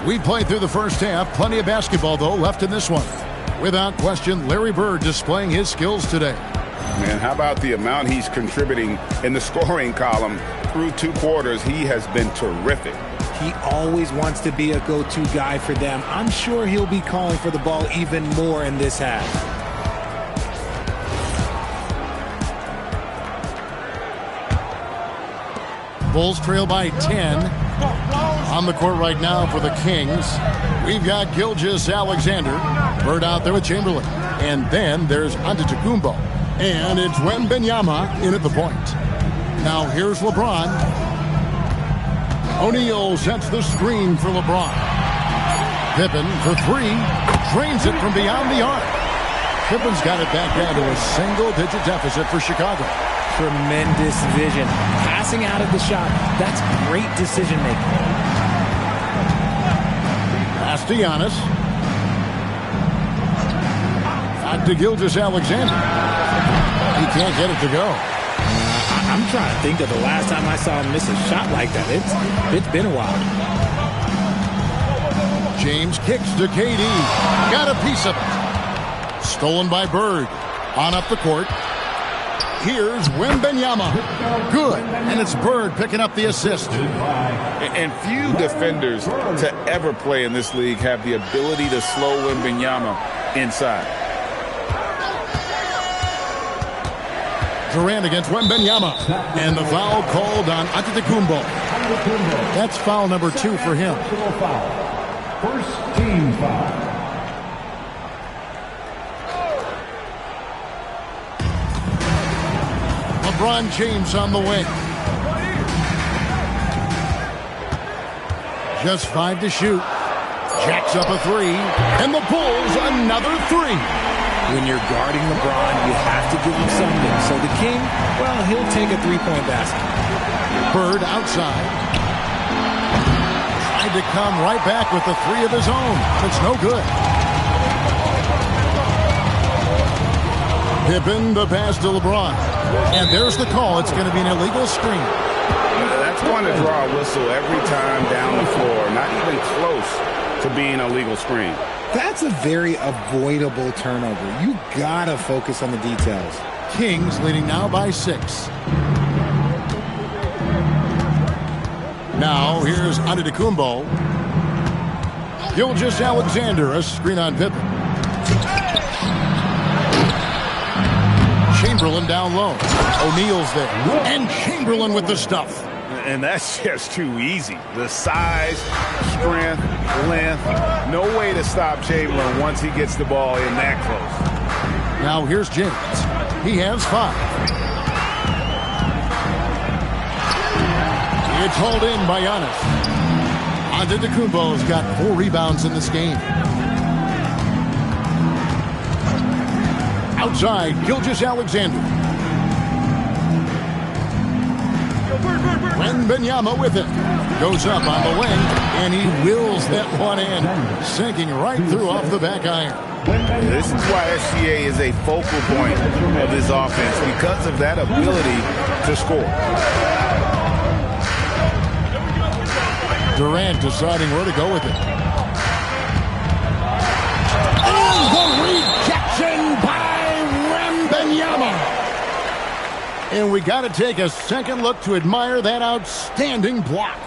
[SPEAKER 6] We played through the first half. Plenty of basketball, though, left in this one. Without question, Larry Bird displaying his skills today.
[SPEAKER 7] Man, how about the amount he's contributing in the scoring column through 2 quarters? He has been terrific.
[SPEAKER 8] He always wants to be a go-to guy for them. I'm sure he'll be calling for the ball even more in this half.
[SPEAKER 6] Bulls trail by 10. On the court right now for the Kings, we've got Gilgeous-Alexander. Bird out there with Chamberlain. And then there's Antetokounmpo. And it's Wembanyama in at the point. Now here's LeBron. O'Neal sets the screen for LeBron. Pippen for 3. Drains it from beyond the arc. Pippen's got it back down to a single-digit deficit for Chicago.
[SPEAKER 8] Tremendous vision. Passing out of the shot. That's great decision-making.
[SPEAKER 6] Pass to Giannis. Back to Gilgeous-Alexander. He can't get it to go.
[SPEAKER 8] I'm trying to think of the last time I saw him miss a shot like that. It's been a while.
[SPEAKER 6] James kicks to KD. Got a piece of it. Stolen by Bird. On up the court. Here's Wembanyama. Good. And it's Bird picking up the assist.
[SPEAKER 7] And few defenders to ever play in this league have the ability to slow Wembanyama inside.
[SPEAKER 6] Durant against Wembanyama. And the foul called on Antetokounmpo. That's foul number 2 for him.
[SPEAKER 3] First team foul.
[SPEAKER 6] LeBron James on the wing. Just 5 to shoot. Jacks up a 3. And the Bulls another 3.
[SPEAKER 8] When you're guarding LeBron, you have to give him something. So the King, well, he'll take a three-point basket.
[SPEAKER 6] Bird outside. Tried to come right back with the 3 of his own. It's no good. Pippen the pass to LeBron. And there's the call. It's going to be an illegal screen.
[SPEAKER 10] That's going to draw a whistle every time down the floor. Not even close to being a legal screen.
[SPEAKER 8] That's a very avoidable turnover. You got to focus on the details.
[SPEAKER 6] Kings leading now by 6. Now here's Antetokounmpo. Gilgeous Alexander, a screen on Pippen. Chamberlain down low. O'Neal's there. And Chamberlain with the stuff.
[SPEAKER 7] And that's just too easy. The size, strength, length. No way to stop Chamberlain once he gets the ball in that close.
[SPEAKER 6] Now here's James. He has 5. It's hauled in by Giannis. Antetokounmpo's got 4 rebounds in this game. Outside, Gilgeous Alexander. Wembanyama with it. Goes up on the wing, and he wills that one in. Sinking right through off the back iron.
[SPEAKER 10] This is why SGA is a focal point of this offense, because of that ability to score.
[SPEAKER 6] Durant deciding where to go with it. And the rejection by Wembanyama. And we got to take a second look to admire that outstanding block.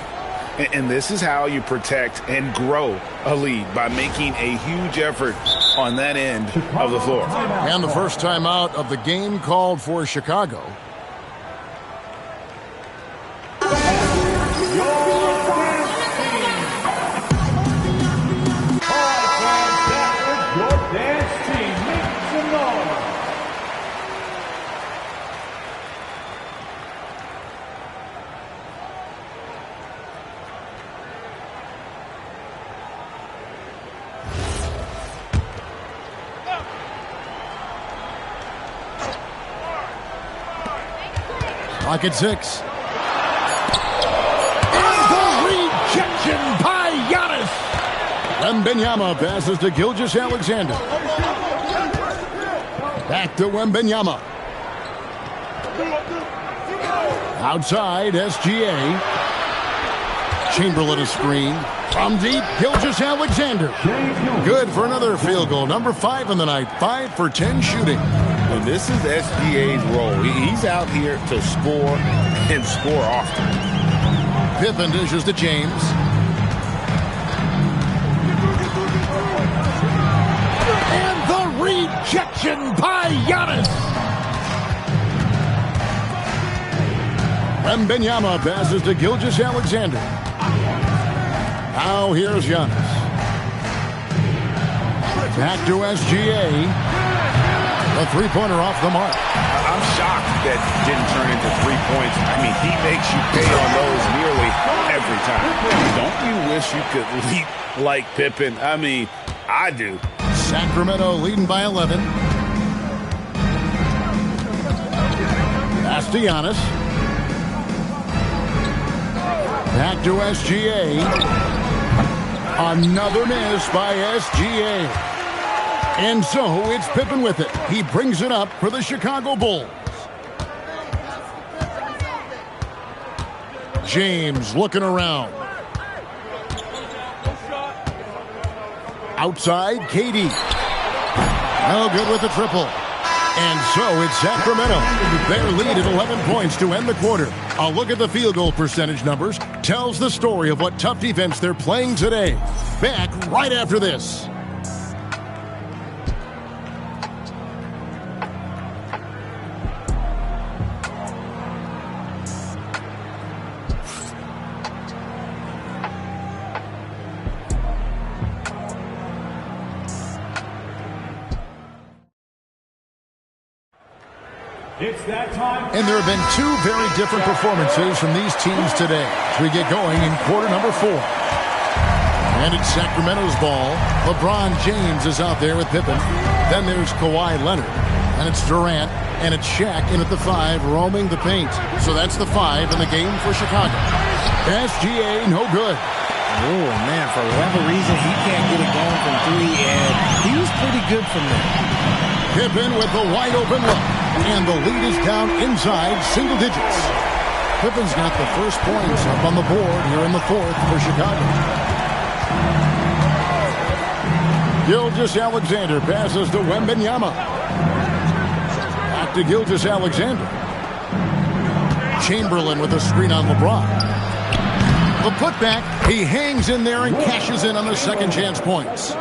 [SPEAKER 10] And this is how you protect and grow a lead, by making a huge effort on that end of the floor.
[SPEAKER 6] And the first time out of the game called for Chicago. Clock at 6. And the rejection by Giannis. Wembanyama passes to Gilgeous Alexander. Back to Wembanyama. Outside, SGA. Chamberlain a screen. From deep, Gilgeous Alexander. Good for another field goal. Number 5 in the night. 5 for 10 shooting.
[SPEAKER 10] And this is SGA's role. He's out here to score and score often.
[SPEAKER 6] Pippen dishes to James. And the rejection by Giannis. Wembanyama passes to Gilgeous Alexander. Now here's Giannis. Back to SGA. A three-pointer off the mark.
[SPEAKER 10] I'm shocked that didn't turn into 3 points. I mean, he makes you pay on those nearly every time. Don't you wish you could leap like Pippen? I mean, I do.
[SPEAKER 6] Sacramento leading by 11. Pass to Giannis. Back to SGA. Another miss by SGA. And so it's Pippen with it. He brings it up for the Chicago Bulls. James looking around. Outside, KD. No good with the triple. And so it's Sacramento. Their lead at 11 points to end the quarter. A look at the field goal percentage numbers tells the story of what tough defense they're playing today. Back right after this. And there have been 2 very different performances from these teams today as we get going in quarter number 4. And it's Sacramento's ball. LeBron James is out there with Pippen. Then there's Kawhi Leonard. And it's Durant. And it's Shaq in at the 5, roaming the paint. So that's the 5 in the game for Chicago. SGA, no good.
[SPEAKER 8] Oh, man, for whatever reason, he can't get it going from 3, and he was pretty good from there.
[SPEAKER 6] Pippen with the wide open look. And the lead is down inside single digits. Pippen's got the first points up on the board here in the 4th for Chicago. Gilgeous-Alexander passes to Wembanyama. Back to Gilgeous-Alexander. Chamberlain with a screen on LeBron. The putback, he hangs in there and cashes in on the second chance points.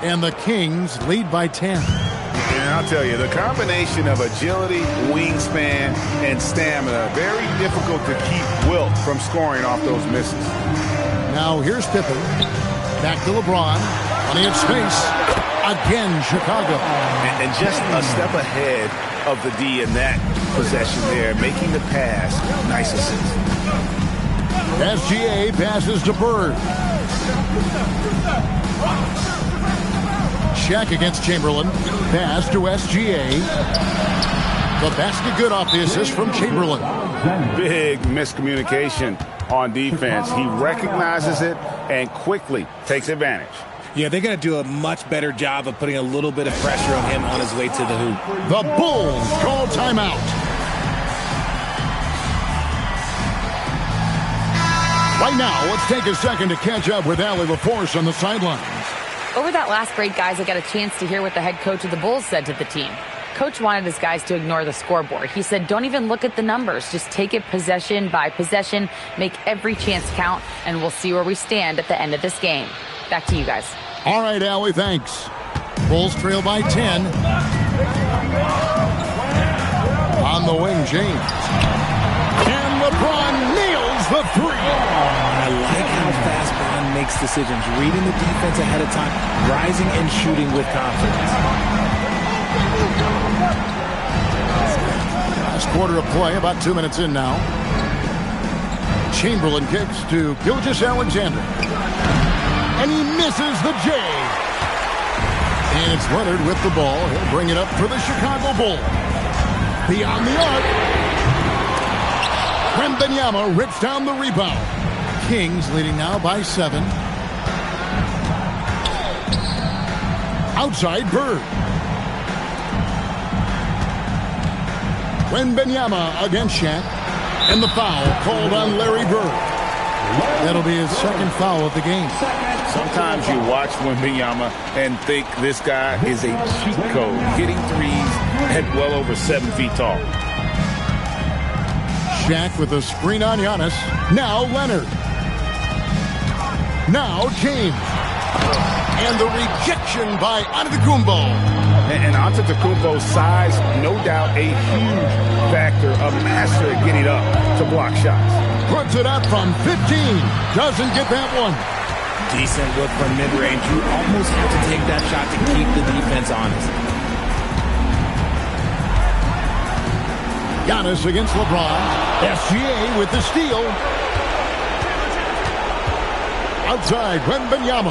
[SPEAKER 6] And the Kings lead by 10.
[SPEAKER 10] And I'll tell you, the combination of agility, wingspan, and stamina, very difficult to keep Wilt from scoring off those misses.
[SPEAKER 6] Now here's Pippen. Back to LeBron. Plenty of space. Again, Chicago.
[SPEAKER 10] And just a step ahead of the D in that possession there, making the pass. Nice assist.
[SPEAKER 6] SGA passes to Bird. Shaq against Chamberlain. Pass to SGA. The basket good off the assist from Chamberlain.
[SPEAKER 10] Big miscommunication on defense. He recognizes it and quickly takes advantage.
[SPEAKER 8] Yeah, they're going to do a much better job of putting a little bit of pressure on him on his way to the hoop.
[SPEAKER 6] The Bulls call timeout. Right now, let's take a second to catch up with Allie LaForce on the sidelines.
[SPEAKER 5] Over that last break, guys, I got a chance to hear what the head coach of the Bulls said to the team. Coach wanted his guys to ignore the scoreboard. He said, don't even look at the numbers. Just take it possession by possession, make every chance count, and we'll see where we stand at the end of this game. Back to you guys.
[SPEAKER 6] All right, Allie, thanks. Bulls trail by 10. On the wing, James. And LeBron nails the 3.
[SPEAKER 8] I like how fast Bron makes decisions, reading the defense ahead of time, rising and shooting with confidence.
[SPEAKER 6] Last quarter of play, about 2 minutes in now. Chamberlain kicks to Gilgeous-Alexander. And he misses the J. And it's Leonard with the ball. He'll bring it up for the Chicago Bulls. Beyond the arc. Wembanyama rips down the rebound. Kings leading now by 7. Outside Bird. Wembanyama against Shaq. And the foul called on Larry Bird. That'll be his second foul of the game.
[SPEAKER 10] Sometimes you watch Wembanyama and think this guy is a cheat code, hitting threes at well over 7 feet tall.
[SPEAKER 6] Shaq with a screen on Giannis. Now Leonard. Now James. And the rejection by Antetokounmpo.
[SPEAKER 10] And Antetokounmpo's size, no doubt a huge factor, a master at getting up to block shots.
[SPEAKER 6] Puts it up from 15. Doesn't get that one.
[SPEAKER 8] Decent look from mid-range. You almost have to take that shot to keep the defense honest.
[SPEAKER 6] Giannis against LeBron. SGA with the steal. Outside, Wembanyama.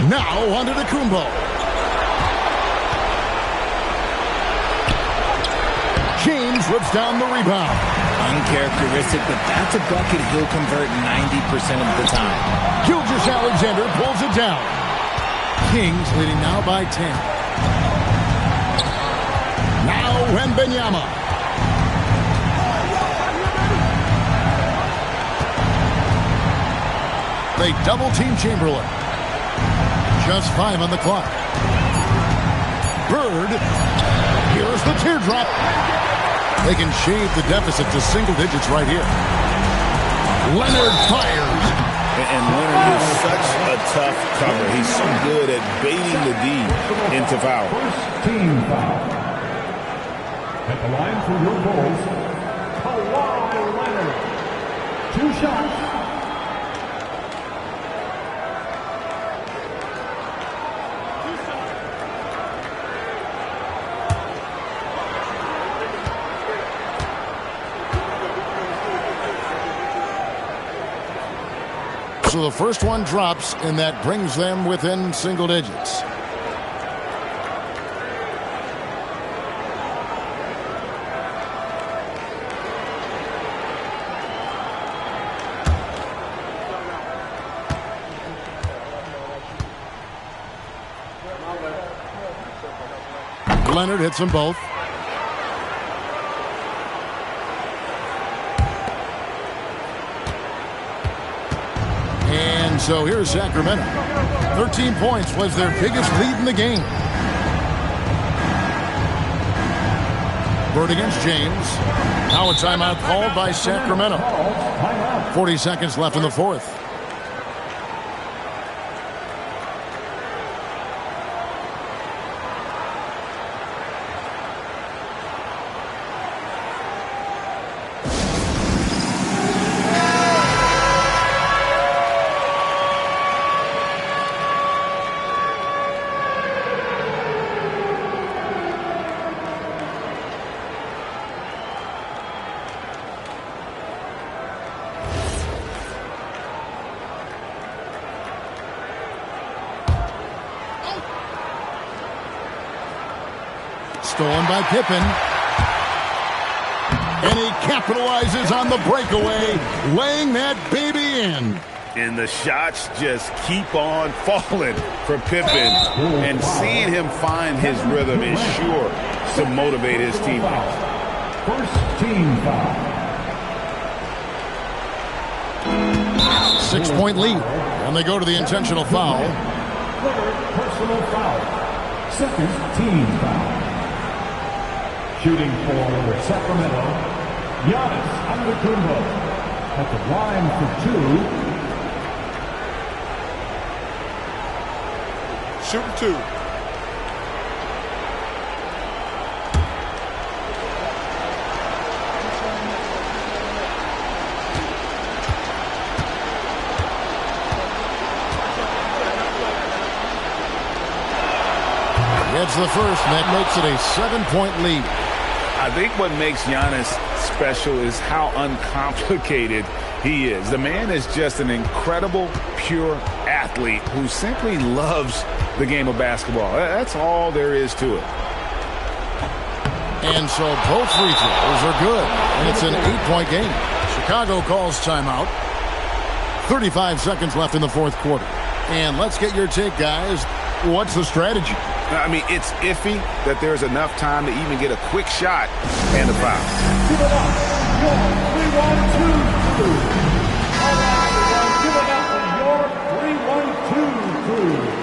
[SPEAKER 6] Now Antetokounmpo. James rips down the rebound.
[SPEAKER 8] Uncharacteristic, but that's a bucket he'll convert 90% of the time.
[SPEAKER 6] Gilgeous-Alexander pulls it down. Kings leading now by 10. Now Wembanyama. They double-team Chamberlain. Just 5 on the clock. Bird. Here's the teardrop. They can shave the deficit to single digits right here. Leonard fires.
[SPEAKER 10] And Leonard is such a tough cover. He's so good at baiting the D into foul.
[SPEAKER 3] First team foul. At the line for your Bulls, Kawhi Leonard. 2 shots.
[SPEAKER 6] So the first one drops, and that brings them within single digits. Leonard hits them both. And so here's Sacramento. 13 points was their biggest lead in the game. Bird against James. Now a timeout called by Sacramento. 40 seconds left in the fourth. Stolen by Pippen. And he capitalizes on the breakaway, laying that baby in.
[SPEAKER 10] And the shots just keep on falling for Pippen. And seeing him find his rhythm is sure to motivate his teammates.
[SPEAKER 3] First team foul.
[SPEAKER 6] 6-point lead. And they go to the intentional foul.
[SPEAKER 3] Third personal foul. Second team foul. Shooting for Sacramento, Giannis Antetokounmpo at the line for two.
[SPEAKER 9] Shooting two.
[SPEAKER 6] Gets the first, and that makes it a 7-point lead.
[SPEAKER 10] I think what makes Giannis special is how uncomplicated he is. The man is just an incredible, pure athlete who simply loves the game of basketball. That's all there is to it.
[SPEAKER 6] And so both free throws are good, and it's an 8-point game. Chicago calls timeout. 35 seconds left in the fourth quarter. And let's get your take, guys. What's the strategy?
[SPEAKER 10] I mean, it's iffy that there's enough time to even get a quick shot and a foul.
[SPEAKER 3] Give it up. Your 3-1-2 crew. All right, everyone, give it up for your 3-1-2 crew.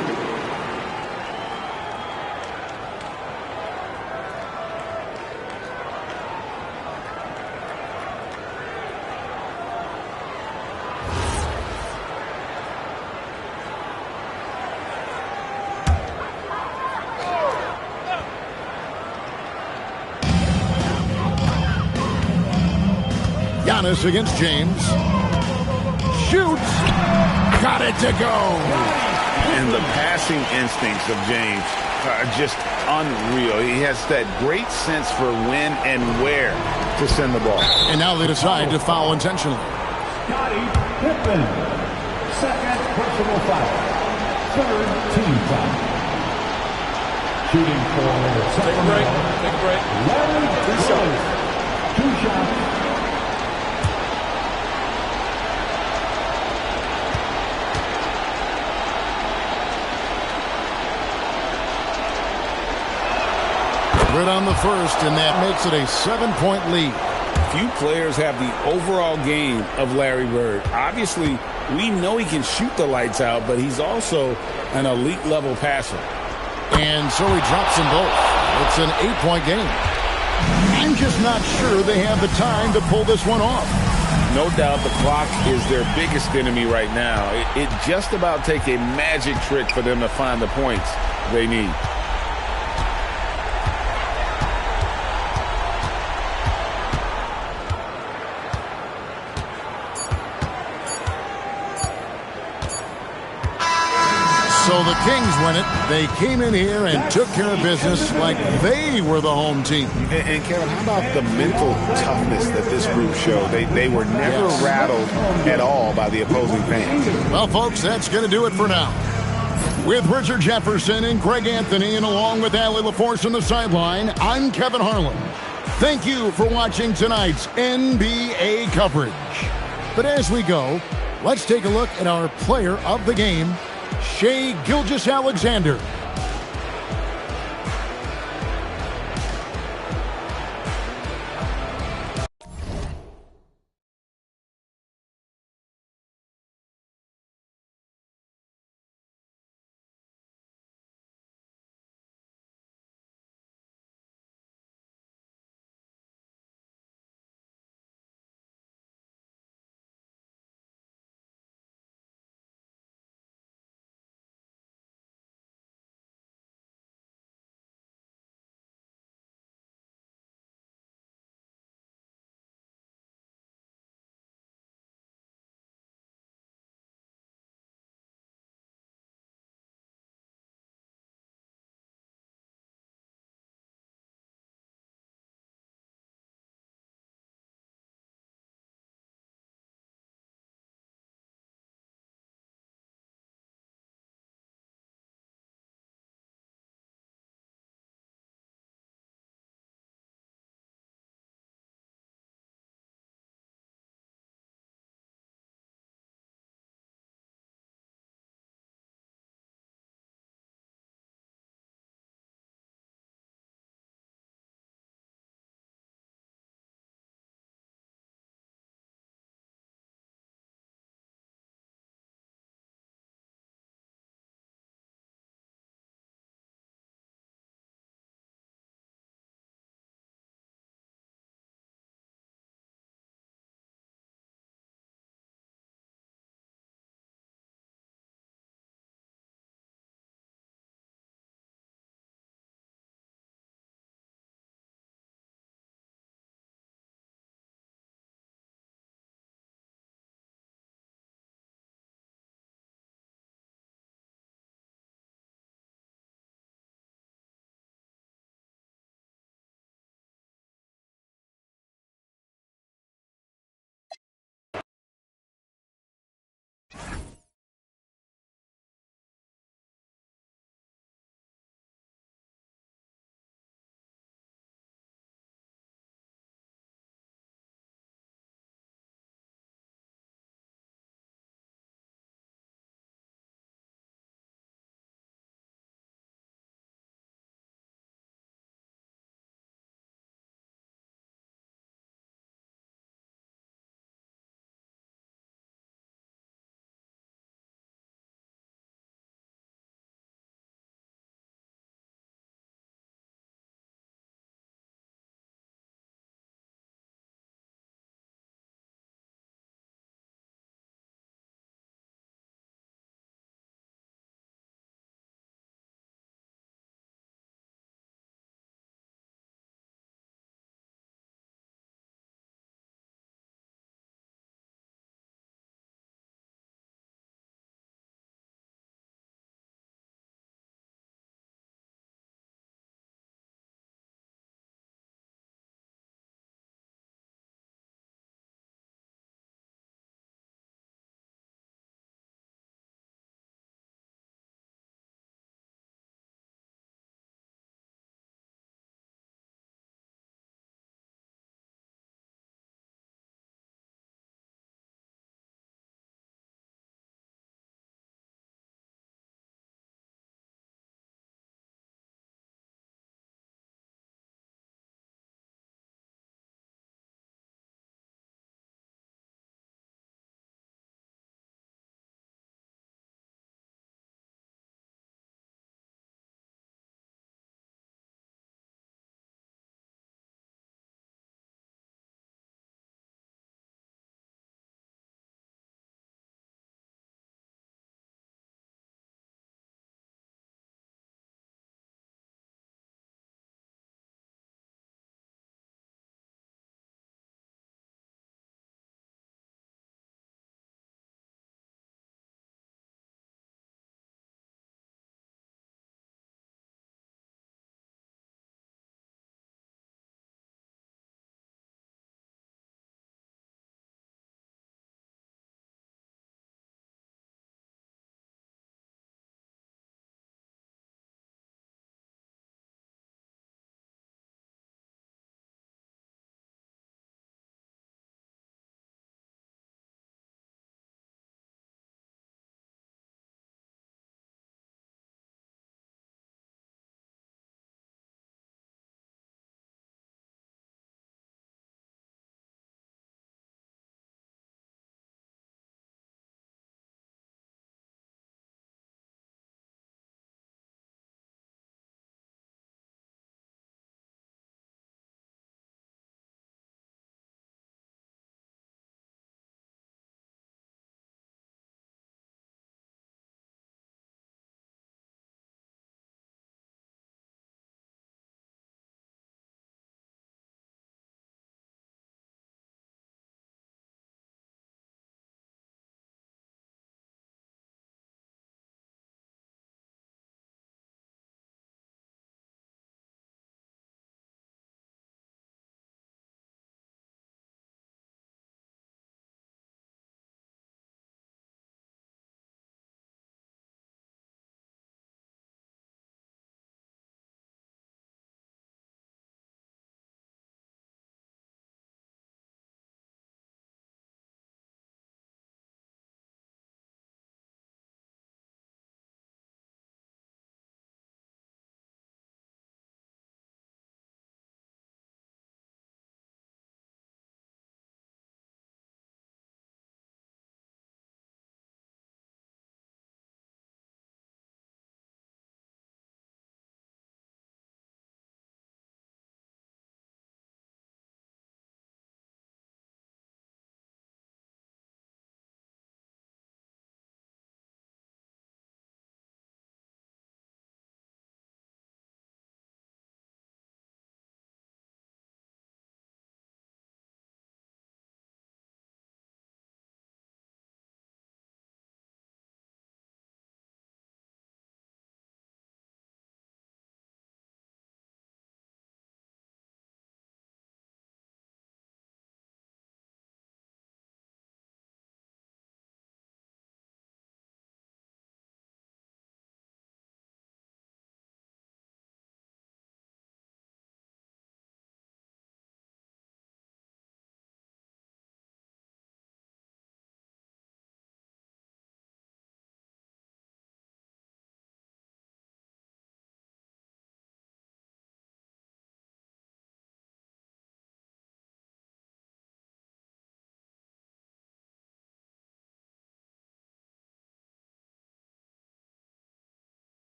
[SPEAKER 6] Giannis against James. Shoots. Got it to go.
[SPEAKER 10] And the passing instincts of James are just unreal. He has that great sense for when and where to send the ball.
[SPEAKER 6] And now they decide to foul intentionally.
[SPEAKER 3] Scottie Pippen. Second personal foul. Third team foul. Shooting for Sacramento.
[SPEAKER 9] Take a break.
[SPEAKER 3] Larry Bird. 2 shots.
[SPEAKER 6] Good on the first, and that makes it a 7-point lead.
[SPEAKER 10] Few players have the overall game of Larry Bird. Obviously, we know he can shoot the lights out, but he's also an elite-level passer.
[SPEAKER 6] And so he drops them both. It's an 8-point game. I'm just not sure they have the time to pull this one off.
[SPEAKER 10] No doubt the clock is their biggest enemy right now. It just about takes a magic trick for them to find the points they need.
[SPEAKER 6] So the Kings win it. They came in here and took care of business like they were the home team.
[SPEAKER 10] And Kevin, how about the mental toughness that this group showed? They were never rattled at all by the opposing fans.
[SPEAKER 6] Well, folks, that's going to do it for now. With Richard Jefferson and Greg Anthony, and along with Allie LaForce on the sideline, I'm Kevin Harlan. Thank you for watching tonight's NBA coverage. But as we go, let's take a look at our player of the game, Shai Gilgeous-Alexander.